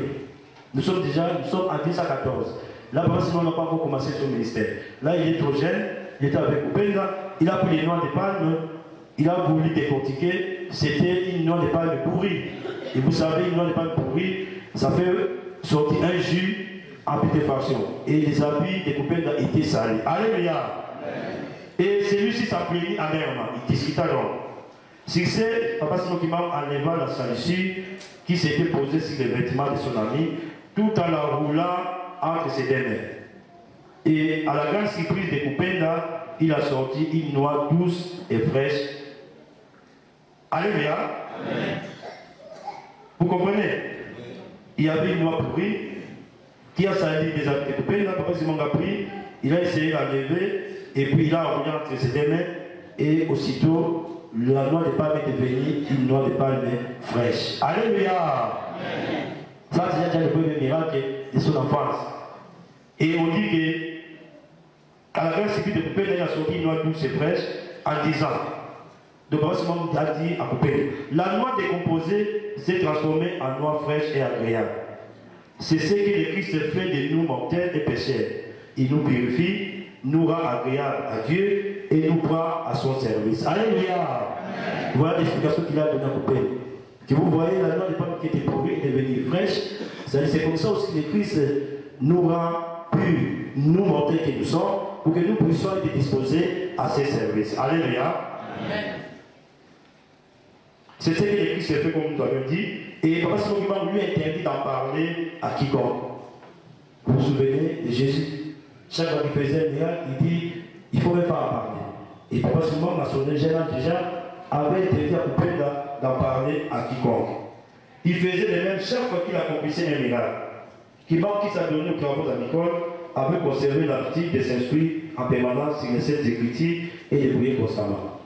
Nous sommes en 1914. Là, Papa Simon n'a pas encore commencé son ministère. Là, il est trop jeune. Il était avec Koupenda, il a pris les noix de palme, il a voulu décortiquer, c'était une noix de palme pourrie. Et vous savez, une noix de palme pourrie, ça fait sortir un jus en putréfaction. Et les habits de Koupenda étaient salés. Alléluia. Et celui-ci s'appelait amèrement, il discuta donc. Succès, Papa Simon Kimam enleva la salissure qui s'était posée sur les vêtements de son ami, tout en la roulant entre ses deux mains. Et à la grande surprise de Koupenda, il a sorti une noix douce et fraîche. Alléluia. Vous comprenez? Il y avait une noix pourrie qui a sali des habits de Koupenda. Papa Simon a pris, il a essayé d'enlever et puis il a enroulé entre ses deux mains et aussitôt la noix de palme est devenue une noix de palme fraîche. Alléluia. Ça c'est déjà le premier miracle de son enfance. Et on dit que à la grande surprise de Koupenda, il a sorti une noix douce et fraîche en disant, donc Papa Simon a dit à Koupenda, la noix décomposée s'est transformée en noix fraîche et agréable. C'est ce que le Christ fait de nous mortels et pécheurs. Il nous purifie, nous rend agréables à Dieu et nous prend à son service. Alléluia. Voilà l'explication qu'il a donnée à Koupenda. Que vous voyez, la noix de palme qui était pourrie est devenue fraîche. C'est comme ça aussi que le Christ nous rend purs, nous mortels que nous sommes, pour que nous puissions être disposés à ses services. Alléluia. C'est ce que le Christ fait comme nous avons dit. Et Papa Simon Kimam lui interdit d'en parler à quiconque. Vous vous souvenez de Jésus? Chaque fois qu'il faisait un miracle, il dit, il ne faut même pas en parler. Et Papa Simon, à son jeune âge déjà, avait interdit à Koupenda d'en parler à quiconque. Il faisait de même chaque fois qu'il accomplissait un miracle. Kimam qui s'adonnait aux travaux agricoles avait conservé l'habitude de s'instruire en permanence sur les scènes d'écriture et de prier constamment.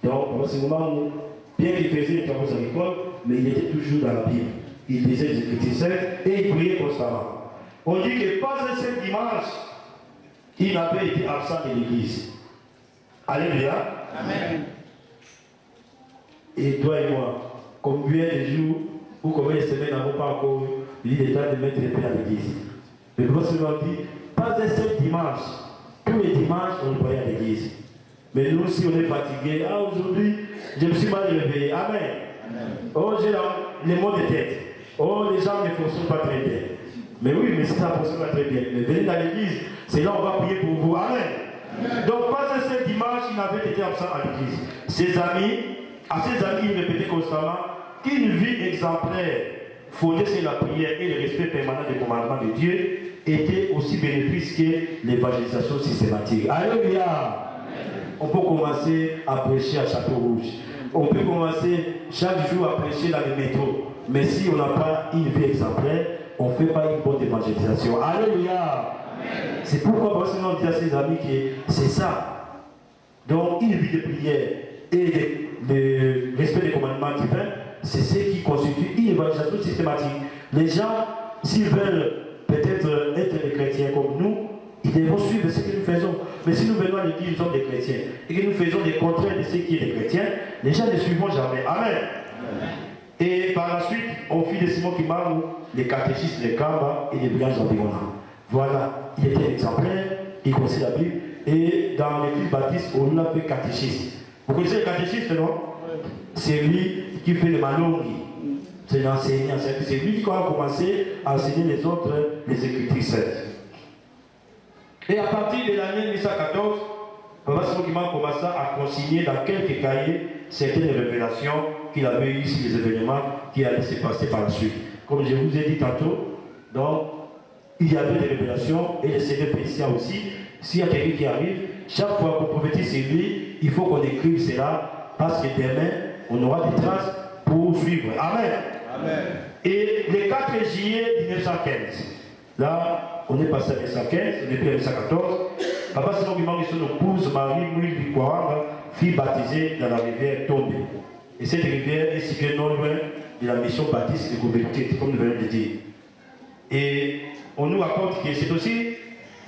Donc, Papa Simon, bien qu'il faisait les travaux agricoles, mais il était toujours dans la Bible. Il lisait les Écritures saintes et il priait constamment. On dit que pas un seul dimanche, il n'avait été absent de l'église. Alléluia. Amen. Et toi et moi, combien de jours ou combien de semaines n'avons pas encore eu le temps de mettre les pieds à l'église? Le prophète dit, pas un seul dimanche. Tous les dimanches, on voyait à l'église. Mais nous aussi, on est fatigués. Ah, aujourd'hui, Je me suis mal réveillé. Amen. Oh, j'ai les mots de tête. Oh, les gens ne fonctionnent pas très bien. Mais oui, mais ça fonctionne pas très bien. Mais venez dans l'église, c'est là où on va prier pour vous. Amen. Donc, pas un seul dimanche, il n'avait été absent à l'église. Ses amis, il répétait constamment qu'une vie exemplaire, fondée sur la prière et le respect permanent des commandements de Dieu, était aussi bénéfique que l'évangélisation systématique. Alléluia. On peut commencer à prêcher à Château Rouge. On peut commencer chaque jour à prêcher dans le métro. Mais si on n'a pas une vie exemplaire, on ne fait pas une bonne évangélisation. Alléluia. C'est pourquoi on dit à ses amis que c'est ça. Donc une vie de prière et le respect des commandements divins, c'est ce qui constitue une évangélisation systématique. Les gens, s'ils veulent peut-être être des chrétiens comme nous, ils devront suivre ce que nous faisons. Mais si nous venons à l'église, nous sommes des chrétiens, et que nous faisons des contraires de ce qui est des chrétiens, les gens ne suivront jamais. Amen. Et par la suite, on fit de Simon Kimaru, les catéchistes de Kamba et les villages environnants. Voilà, il était exemplaire, il connaissait la Bible, et dans l'église baptiste, on l'a fait catéchiste. Vous connaissez le catéchiste, non? C'est lui qui fait le malongi. C'est l'enseignant, c'est lui qui a commencé à enseigner les autres, les Écritures saintes. Et à partir de l'année 1914, Papa Simon Kimaru commença à consigner dans quelques cahiers certaines révélations qu'il avait eues sur les événements qui allaient se passer par la suite. Comme je vous ai dit tantôt, donc, il y avait des révélations et les CD précieux aussi. S'il y a quelqu'un qui arrive, chaque fois qu'on prophétise sur lui, il faut qu'on écrive cela parce que demain, on aura des traces pour suivre. Amen. Amen. Et le 4 juillet 1915, là, on est passé à 1915, on est plus à 1914. Papa Simon Kimaru, son épouse Marie Mouille Bikouaranga, fut baptisée dans la rivière Tombe. Et cette rivière est située non loin de la mission baptiste de Gobekité, comme nous venons de dire. Et on nous raconte que c'est aussi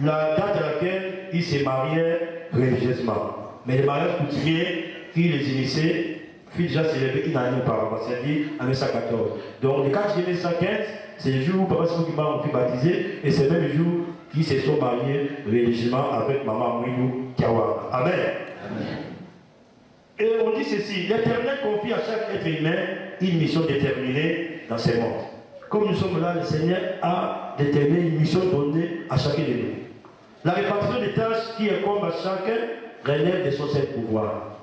la date à laquelle ils se mariaient religieusement. Mais le mariage coutumier qui les initiait fut déjà célébré une année auparavant, c'est-à-dire en 1914. Donc le 4 juillet 1915, c'est le jour où Papa Simon Kimaru fut baptisé, et c'est le même jour qu'ils se sont mariés religieusement avec Maman Mouilou Kiawa. Amen. Amen. Et on dit ceci, l'Éternel confie à chaque être humain une mission déterminée dans ce monde. Comme nous sommes là, le Seigneur a déterminé une mission donnée à chacun de nous. La répartition des tâches qui incombe à chacun relève de son seul pouvoir.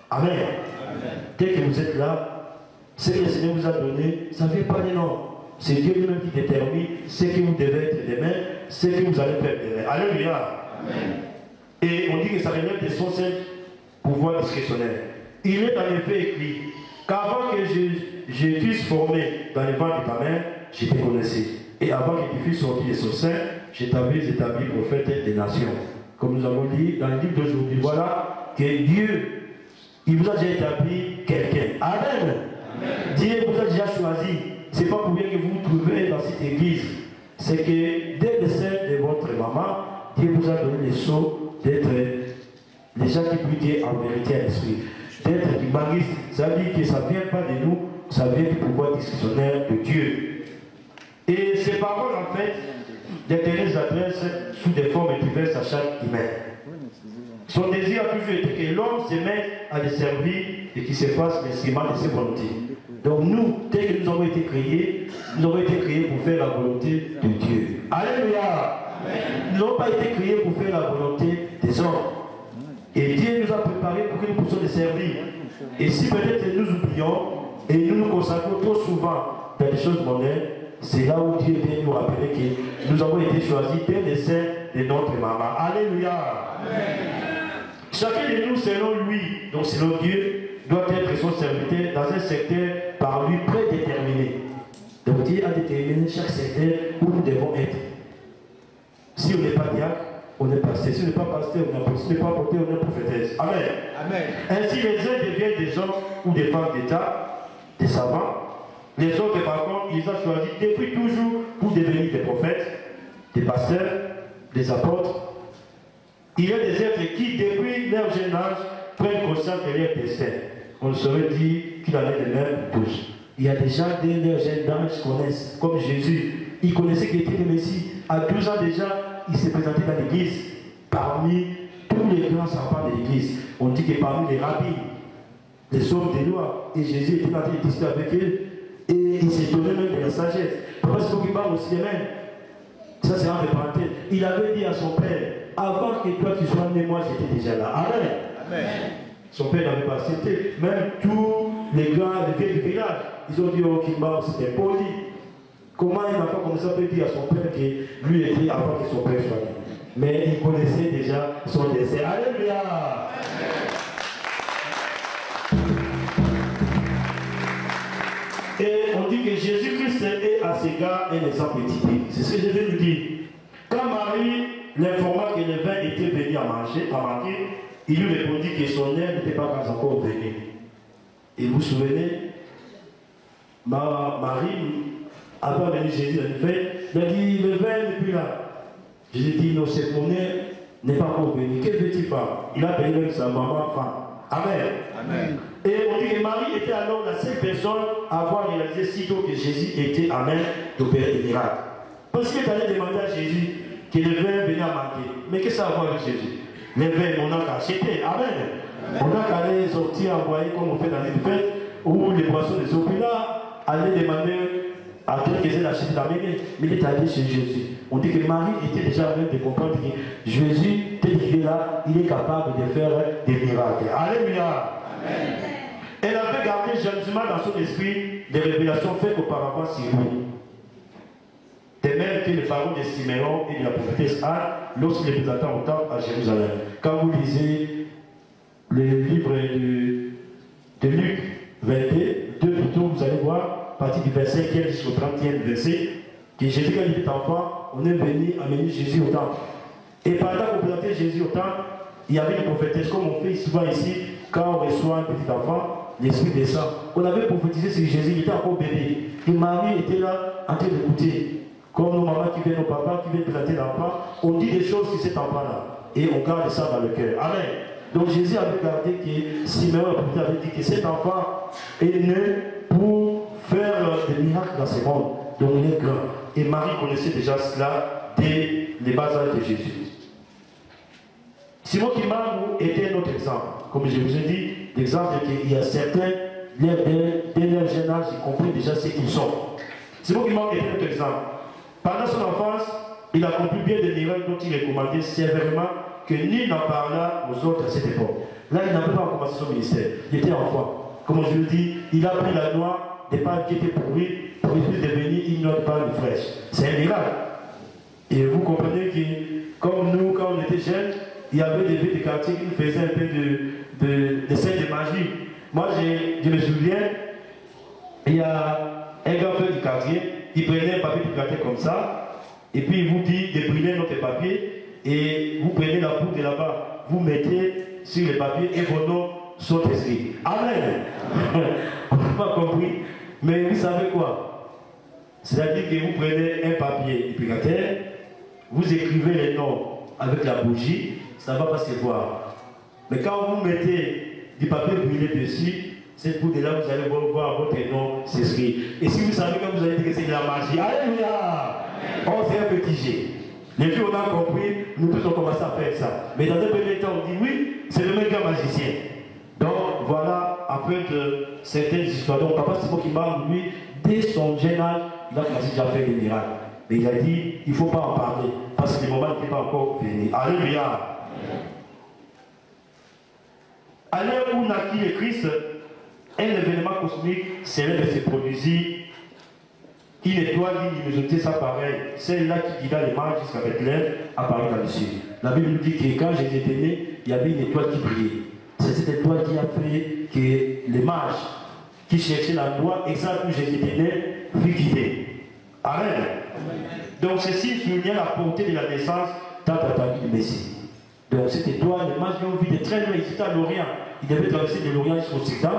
Amen. Amen. Dès que vous êtes là, ce que le Seigneur vous a donné, ça ne vient pas de nous. C'est Dieu lui-même qui détermine ce que vous devez être demain, ce que vous allez faire demain. Alléluia. Amen. Et on dit que ça relève de son seul pouvoir discrétionnaire. Il est en effet écrit qu'avant que je fusse formé dans le ventre de ta mère, je te connaissais. Et avant que tu fusses sorti de son sein, je t'avais établi prophète des nations. Comme nous avons dit dans le livre d'aujourd'hui, voilà que Dieu, il vous a déjà établi quelqu'un. Amen. Amen. Dieu vous a déjà choisi. Ce n'est pas pour bien que vous vous trouvez dans cette église. C'est que dès le sein de votre maman, Dieu vous a donné le sceau d'être les gens qui brillent en vérité à l'esprit. D'être humaniste, ça veut dire que ça ne vient pas de nous, ça vient du pouvoir discrétionnaire de Dieu. Et ces paroles, en fait, l'Éternel s'adresse sous des formes diverses à chaque humain. Son désir a toujours été que l'homme se mette à le servir et qu'il se fasse l'instrument de ses volontés. Donc nous, dès que nous avons été créés pour faire la volonté de Dieu. Alléluia. Nous n'avons pas été créés pour faire la volonté des hommes. Et Dieu nous a préparés pour que nous puissions les servir. Et si peut-être nous oublions et nous nous consacrons trop souvent dans des choses mondaines, c'est là où Dieu vient nous rappeler que nous avons été choisis dès le sein de notre maman. Alléluia. Amen. Chacun de nous, selon lui, donc selon Dieu, doit être son serviteur dans un secteur par lui prédéterminé. Donc Dieu a déterminé chaque secteur où nous devons être. Si on n'est pas diacre, on est pasteur. Si on n'est pas pasteur, on est apôtre. Si on n'est pas apôtre, on est prophétesse. Amen. Amen. Ainsi, les uns deviennent des hommes ou des femmes d'État, des savants. Les autres, par contre, ils ont choisi depuis toujours pour devenir des prophètes, des pasteurs, des apôtres. Il y a des êtres qui, depuis leur jeune âge, prennent conscience de leur destin. On saurait dire qu'il en est de même pour tous. Il y a des gens dès leur jeune âge qui connaissent, comme Jésus. Il connaissait qu'il était le Messie. À 12 ans déjà, il s'est présenté dans l'église. Parmi tous les grands savants de l'église, on dit que parmi les rabbins, les hommes de loi. Et Jésus était en train de discuter avec eux. Et il s'étonnait même de la sagesse. Parce qu'il faut qu'il parle aussi les mêmes. Ça, c'est un parenthèse. Il avait dit à son père, avant que toi tu sois né, moi j'étais déjà là. Amen. Amen. Son père n'avait pas accepté. Même tous les gars, les vieux du village, ils ont dit au Kimba, c'était poli. Comment un enfant comme ça peut dire à son père que lui était avant que son père soit né? Mais il connaissait déjà son décès. Alléluia. Et on dit que Jésus-Christ est à ses gars un exemple typique. C'est ce que je vais nous dire. Quand Marie l'informa que le vin était venu à manquer, il lui répondit que son aide n'était pas encore venu. Et vous vous souvenez, Marie, avant de venir Jésus, elle a dit, le vin n'est plus là. Jésus dit, non, cette monnaie n'est pas encore venue. Que veut-il faire? Il a payé avec sa maman femme. Amen. Amen. Et on dit que Marie était alors la seule personne à avoir réalisé sitôt que Jésus était à même d'opérer des miracles. Parce qu'il est allé demander à Jésus que le vin venait à manquer. Mais qu'est-ce que ça a à voir avec Jésus? Le vin, on n'a qu'à acheter. Amen. On n'a qu'à aller sortir, envoyer comme on fait dans une fête, où les boissons des opulats allaient demander à quelqu'un d'acheter la mêlée. Mais il est allé chez Jésus. On dit que Marie était déjà en train de comprendre que Jésus, tel qu'il est là, il est capable de faire des miracles. Alléluia. Amen. Elle avait gardé gentiment dans son esprit des révélations faites auparavant sur lui. De même que les paroles de Siméon et de la prophétesse Anne lorsqu'il les présenta au temple à Jérusalem. Quand vous lisez le livre de Luc 22, plutôt, vous allez voir, à partir du 25e jusqu'au 30e verset, que Jésus, quand il était enfant, on est venu amener Jésus au temple. Et pendant qu'on présentait Jésus au temple, il y avait une prophétesse, comme on fait souvent ici, quand on reçoit un petit enfant, l'esprit descend. On avait prophétisé sur Jésus, il était encore bébé. Et Marie était là en train d'écouter. Comme nos mamans qui viennent, nos papas qui viennent présenter l'enfant, on dit des choses sur cet enfant-là. Et on garde ça dans le cœur. Amen. Donc Jésus avait gardé que Siméon avait dit que cet enfant est né pour faire des miracles dans ce monde. Donc il est grand. Et Marie connaissait déjà cela dès les bas âges de Jésus. Simon Kimbarou était un autre exemple. Comme je vous ai dit, l'exemple qu'il y a certains, dès leur jeune âge, ils comprennent déjà ce qu'ils sont. Simon Kimbarou était un autre exemple. Pendant son enfance, il accomplit bien des miracles dont il recommandait sévèrement que nul n'en parla aux autres à cette époque. Là, il n'avait pas commencé son ministère. Il était enfant. Comme je le dis, il a pris la noix des pâtes qui étaient pourries pour devenir une noix de pâte fraîche. C'est un miracle. Et vous comprenez que, comme nous, quand on était jeunes, il y avait des vieux de quartier qui nous faisaient un peu de scènes de magie. Moi, je me souviens, il y a un grand-père du quartier, il prenait un papier du quartier comme ça, et puis il vous dit de brûler notre papier, et vous prenez la poudre de là-bas, vous mettez sur le papier, et vos noms sont écrits. Amen. On n'a pas compris. Mais vous savez quoi? C'est-à-dire que vous prenez un papier épigateur, vous écrivez les noms avec la bougie, ça ne va pas se voir. Mais quand vous mettez du papier brûlé dessus, cette poudre-là, vous allez voir votre nom s'écrire. Et si vous savez que vous allez dire que c'est de la magie, alléluia! Oh, c'est un petit jet. Les filles, on a compris, nous tous on commence à faire ça. Mais dans un premier temps, on dit oui, c'est le même grand magicien. Donc voilà, après de certaines histoires. Donc papa Simon Kimbarou, lui, dès son jeune âge, il a commencé déjà à faire des miracles. Mais il a dit, il ne faut pas en parler, parce que le moment n'est pas encore venu. Alléluia! À l'heure où naquit le Christ, un événement cosmique serait de se produire. Une étoile luminosité sans pareil, celle-là qui guida les mages jusqu'à Bethléem, apparaît dans le ciel. La Bible nous dit que quand Jésus était né, il y avait une étoile qui brillait. C'est cette étoile qui a fait que les mages qui cherchaient la loi exacte où Jésus était né furent guidés. Amen. Donc ceci soulignait la portée de la naissance tant attendue du Messie. Donc cette étoile, les mages l'ont vu de très loin, ils étaient à l'Orient. Ils devaient traverser de l'Orient jusqu'au Occident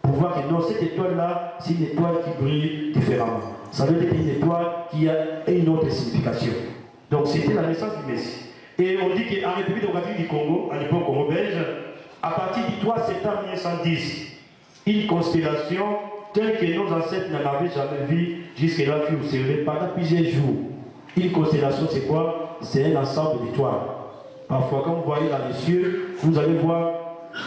pour voir que non, cette étoile-là, c'est une étoile qui brille différemment. Ça veut dire une étoile qui a une autre signification. Donc c'était la naissance du Messie. Et on dit qu'en République démocratique du Congo, à l'époque Congo-Belge, à partir du 3 septembre 1910, une constellation telle que nos ancêtres n'en avaient jamais vue jusque-là fut observée pendant plusieurs jours. Une constellation, c'est quoi? C'est un ensemble d'étoiles. Parfois, quand vous voyez dans les cieux, vous allez voir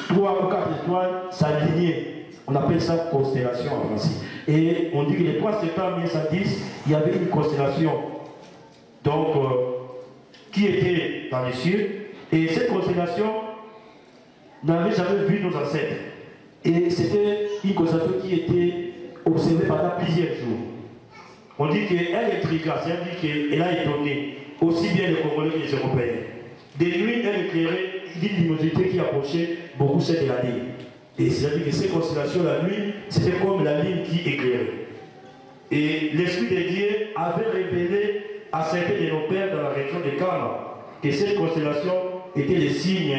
3 ou 4 étoiles s'alignaient. On appelle ça constellation en français. Et on dit que le 3 septembre 1910, il y avait une constellation donc, qui était dans les cieux. Et cette constellation n'avait jamais vu nos ancêtres. Et c'était une constellation qui était observée pendant plusieurs jours. On dit qu'elle intrigua, c'est-à-dire qu'elle a étonné aussi bien les Congolais que les Européens. De nuit, elle éclairait une luminosité qui approchait beaucoup celle de la ligne. Et c'est-à-dire que ces constellations, la nuit, c'était comme la ligne qui éclairait. Et l'Esprit de Dieu avait révélé à certains de nos pères dans la région de Kama que cette constellation était le signe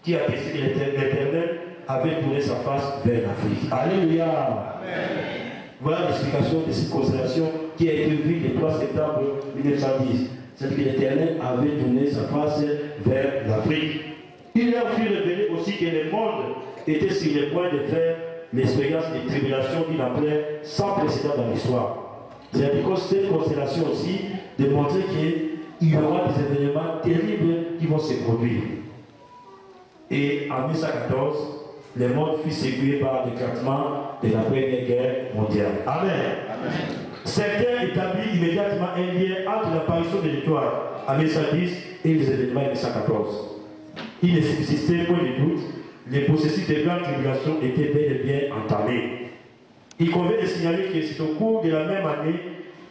qui attestait que l'Éternel avait tourné sa face vers l'Afrique. Alléluia. Voilà l'explication de cette constellation qui a été vue le 3 septembre 1910. C'est-à-dire que l'Éternel avait tourné sa face vers l'Afrique. Il leur fut révélé aussi que le monde était sur le point de faire l'expérience des tribulations qu'il appelait sans précédent dans l'histoire. C'est-à-dire que cette constellation aussi de montrer qu'il y aura des événements terribles qui vont se produire. Et en 1914, le monde fut secoué par l'éclatement de la Première Guerre mondiale. Amen. Amen. Certains établissent immédiatement un lien entre l'apparition de l'étoile en 1910 et les événements de 1914. Il ne subsistait pas de doute, les processus de grande tribulation étaient bel et bien entamés. Il convient de signaler que c'est au cours de la même année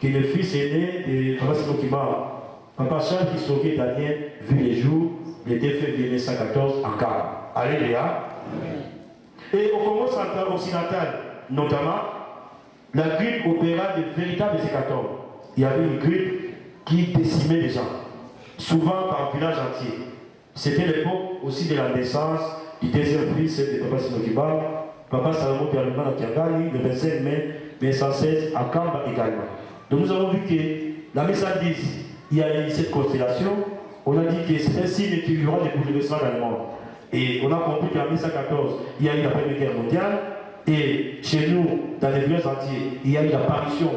que le fils aîné de Papa Simokima, Papa Charles Kisoke Daniel, vu les jours, le 2 février 1914 en Kama. Alléluia. Et au Congo central occidental, notamment, la grippe opéra de véritables hécatombes. Il y avait une grippe qui décimait les gens, souvent par village entier. C'était l'époque aussi de la naissance du deuxième fils de Papa Sinokiba, Papa Salomon Pierre-Louis à Kiangali, le 25 mai 1916 à Kamba également. Donc nous avons vu que la 1910, il y a eu cette constellation. On a dit que c'est un signe qu'il y aura des bouleversements dans le monde. Et on a compris qu'en 1914, il y a eu la Première Guerre mondiale. Et chez nous, dans les villages entiers, il y a eu l'apparition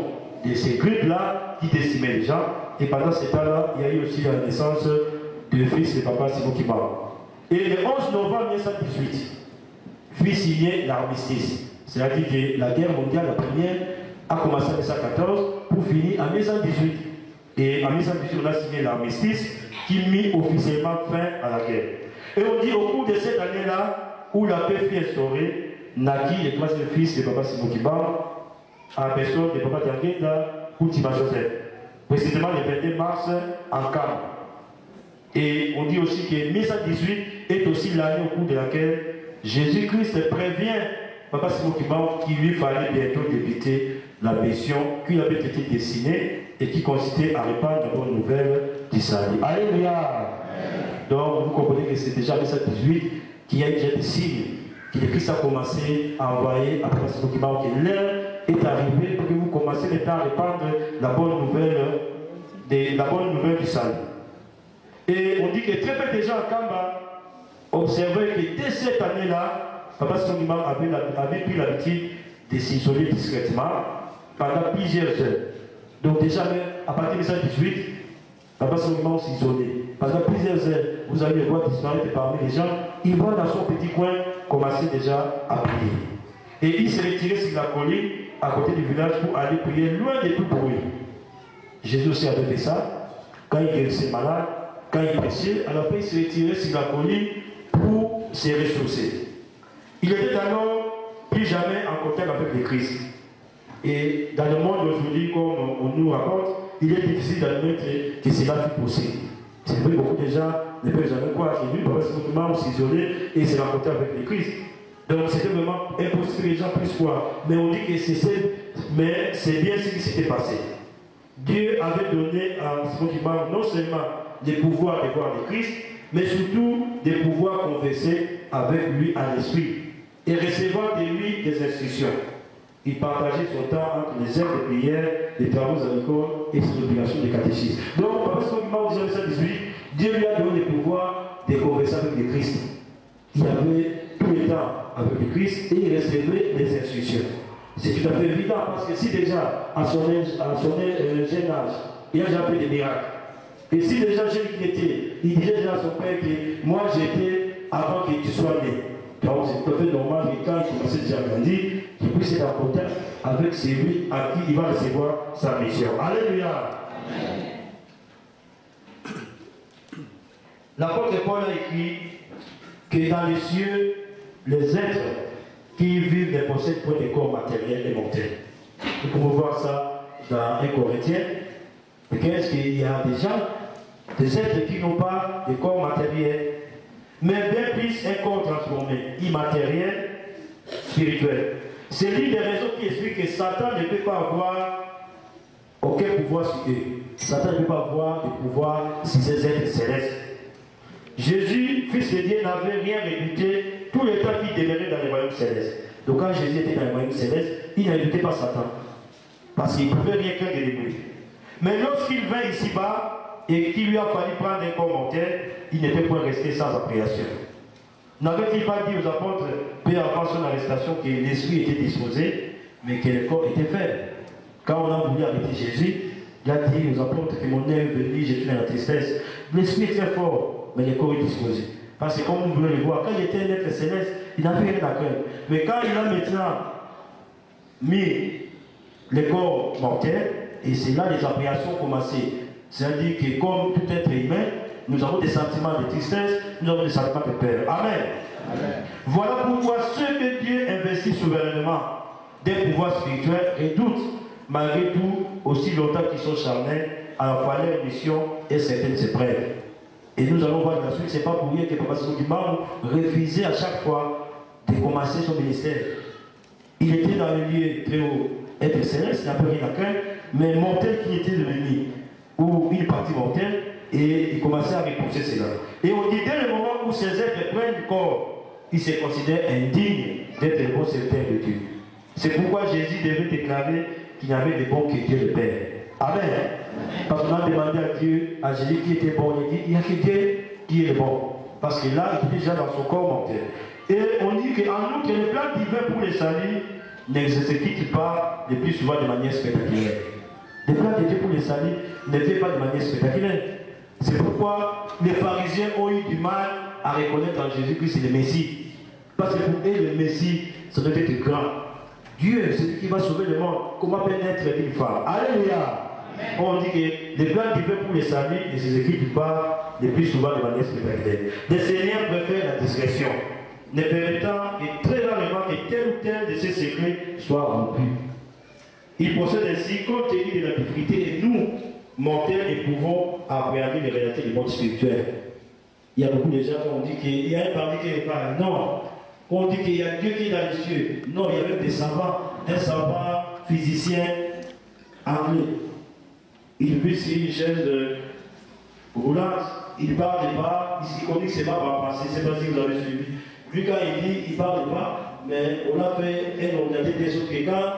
de ces grippes-là qui décimaient les gens. Et pendant ce temps-là, il y a eu aussi la naissance du fils de Papa Simokima. Et le 11 novembre 1918, fut signé l'armistice. C'est-à-dire que la guerre mondiale, la première, a commencé en 1914 pour finir en 1918. Et en 1918, on a signé l'armistice qui mit officiellement fin à la guerre. Et on dit au cours de cette année-là, où la paix fut instaurée, naquit le troisième fils de Papa Simokiba, en personne de Papa Tiangenda, Koutima Joseph. Précisément le 22 mars, en Kama. Et on dit aussi que 1918 est aussi l'année au cours de laquelle Jésus-Christ prévient Papa Simokiba qu'il lui fallait bientôt débuter la mission qui avait été dessinée et qui consistait à répandre la bonne nouvelle du salut. Alléluia. Donc vous comprenez que c'est déjà en 1918 qu'il y a déjà des signes que le Christ a commencé à envoyer à Papa Simokiba, que l'heure est arrivée pour que vous commenciez maintenant à répandre la bonne nouvelle du salut. Et on dit que très peu de gens à Kamba observaient que dès cette année-là, Papa Simokiba avait pris l'habitude de s'isoler discrètement pendant plusieurs heures. Donc déjà, à partir de 1918, Papa Simokiba s'isolait. Pendant plusieurs heures, vous allez le voir disparaître parmi les gens. Il va dans son petit coin commencer déjà à prier. Et il s'est retiré sur la colline à côté du village pour aller prier loin de tout bruit. Jésus aussi avait fait ça. Quand il guérissait malade, quand il prêchait, à la fin il s'est retiré sur la colline pour se ressourcer. Il était alors plus jamais en contact avec le Christ. Et dans le monde aujourd'hui, comme on nous raconte, il est difficile d'admettre que cela fut possible. C'est vrai, beaucoup de gens ne peuvent jamais croire que lui, parce que s'isoler et se rencontrer avec le Christ. Donc c'était vraiment impossible que les gens puissent croire. Mais on dit que c'est bien ce qui s'était passé. Dieu avait donné à Simokiba non seulement des pouvoirs de voir le Christ, mais surtout des pouvoirs converser avec lui à l'esprit et recevoir de lui des instructions. Il partageait son temps entre les heures de prière, les travaux à l'école et ses obligations de catéchisme. Donc, parce qu'on en 1918, Dieu lui a donné le pouvoir de converser avec le Christ. Il avait tout le temps avec le Christ et il recevait des instructions. C'est tout à fait évident parce que si déjà, à son jeune âge, il a déjà fait des miracles. Et si déjà jeune qu'il était, il disait déjà à son père que moi j'étais avant que tu sois né. Donc c'est tout à fait normal que quand il commence déjà à grandir, qu'il puisse être en contact avec celui à qui il va recevoir sa mission. Alléluia. L'apôtre Paul a écrit que dans les cieux, les êtres qui vivent ne possèdent point de corps matériels et mortels. Nous pouvons voir ça dans 1 Corinthiens. Qu'est-ce qu'il y a des gens, des êtres qui n'ont pas de corps matériels, mais bien plus un corps transformé, immatériel, spirituel. C'est l'une des raisons qui explique que Satan ne peut pas avoir aucun pouvoir sur eux. Satan ne peut pas avoir de pouvoir sur ces êtres célestes. Jésus, fils de Dieu, n'avait rien redouté tout le temps qu'il demeurait dans les royaumes célestes. Donc quand Jésus était dans les royaumes célestes, il ne redoutait pas Satan. Parce qu'il ne pouvait rien craindre de lui. Mais lorsqu'il vint ici-bas et qu'il lui a fallu prendre un corps mortel, il ne peut pas rester sans appréhension. N'avait-il pas dit aux apôtres, peu avant son arrestation, que l'esprit était disposé, mais que le corps était faible? Quand on a voulu arrêter Jésus, il a dit aux apôtres que mon œil est venu, je suis dans la tristesse. L'esprit est très fort, mais le corps est disposé. Parce que comme vous voulez le voir, quand il était un être céleste, il n'avait rien à craindre. Mais quand il a maintenant mis le corps mortel, et c'est là les appréhensions ont commencé. C'est-à-dire que comme tout être humain, nous avons des sentiments de tristesse, nous avons des sentiments de peur. Amen. Amen. Voilà pourquoi ceux que Dieu investit souverainement des pouvoirs spirituels redoutent, malgré tout, aussi longtemps qu'ils sont charnels, à la fois leur mission et certaines épreuves. Et nous allons voir la suite, ce n'est pas pour rien que Papa Soukimam refusait à chaque fois de commencer son ministère. Il était dans le lieu très haut, être céleste, il n'avait rien à craindre, mais mortel qui était devenu, ou une partie mortelle, et il commençait à repousser cela. Et on dit, dès le moment où ces êtres prennent le corps, ils se considèrent indignes d'être le bon serviteur de Dieu. C'est pourquoi Jésus devait déclarer qu'il n'y avait de bon que Dieu le Père. Amen. Parce qu'on a demandé à Dieu, à Jésus qui était bon, il dit, il n'y a que Dieu qui est bon. Parce que là, il était déjà dans son corps mortel. Et on dit qu'en outre, le plan divin pour les saluts n'exécute pas le plus souvent de manière spectaculaire. Le plan de Dieu pour les saluts ne fait pas de manière spectaculaire. C'est pourquoi les pharisiens ont eu du mal à reconnaître en Jésus-Christ le Messie. Parce que pour eux, le Messie, ça doit être grand. Dieu, c'est lui qui va sauver le monde. Comment peut naître une femme? Alléluia. On dit que les plans divins pour les saluts ne s'exécutent pas le plus souvent de manière spectaculaire. Les seigneurs préfèrent la discrétion, ne permettant que très rarement que tel ou tel de ces secrets soit rompu. Ils procèdent ainsi compte tenu de la difficulté et nous, mortels, nous pouvons appréhender les réalités du monde spirituel. Il y a beaucoup de gens qui ont dit qu'il y a un parti qui est pas. Non. On dit qu'il y a Dieu qui est dans les cieux. Non, il y a même des savants. Un savant physicien anglais. Il vit sur une chaise roulante. Il parle de pas. Il connaît que c'est pas par passé. C'est pas si vous avez suivi. Lui, quand il dit, il parle de pas. Mais on a fait un ordinateur des autres. Et quand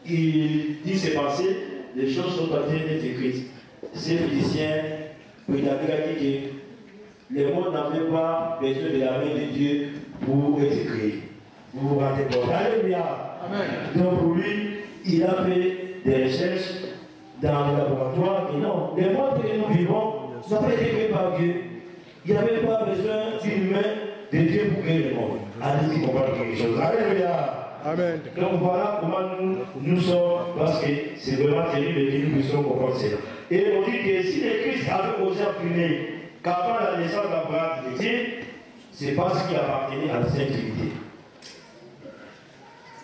il dit ses pensées, les choses sont en train d'être écrites. Ces physiciens, il a dit que le monde n'avait pas besoin de la main de Dieu pour être créé. Vous vous rendez compte? Alléluia. Donc pour lui, il a fait des recherches dans le laboratoire. Et non, le monde que nous vivons n'a pas été créé par Dieu. Il n'avait pas besoin d'une main de Dieu pour créer le monde. Allez-y comprendre quelque chose. Alléluia. Amen. Donc voilà comment nous sommes, parce que c'est vraiment terrible que nous puissions comprendre cela. Et on dit que si le Christ avait osé affirmer qu'avant la naissance d'Abraham était, c'est parce qu'il appartenait à la Sainte Trinité.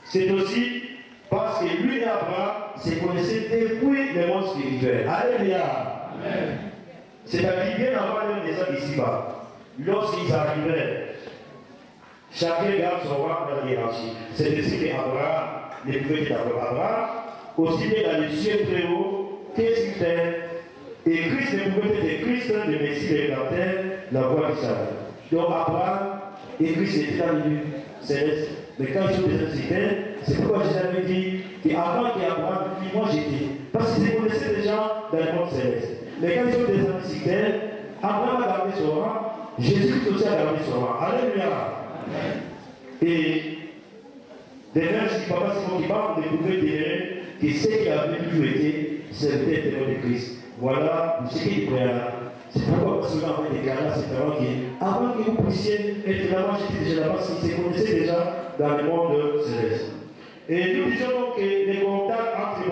C'est aussi parce que lui et Abraham se connaissaient depuis le monde spirituel. Alléluia. C'est-à-dire bien avant leur naissance ici-bas, lorsqu'ils arrivaient, chacun garde son rang dans la hiérarchie. C'est ainsi qu'Abraham ne pouvait être Abraham, aussi bien dans les cieux très haut que sur terre. Et Christ ne pouvait être Christ, le Messie de la terre, la voix du salut. Donc Abraham et Christ étaient dans les lieux célestes. Mais quand ils sont descendus sur terre, c'est pourquoi Jésus avait dit qu'avant qu'Abraham fût, moi j'étais. Parce qu'ils se connaissaient déjà dans le monde céleste. Mais quand ils sont descendus sur terre, Abraham a gardé son rang, Jésus-Christ aussi a gardé son rang. Alléluia. Et des vers si Papa Simon qui parle, ne pouvait dire que ce qui avait toujours été, c'est peut-être le nom de Christ. Voilà pour ce qui est préalable. C'est pourquoi parce que là, on a déclaré à ces parents avant que vous puissiez être là-bas, j'étais déjà là-bas, ils se connaissaient déjà dans le monde céleste. Et nous disons donc que les contacts entre les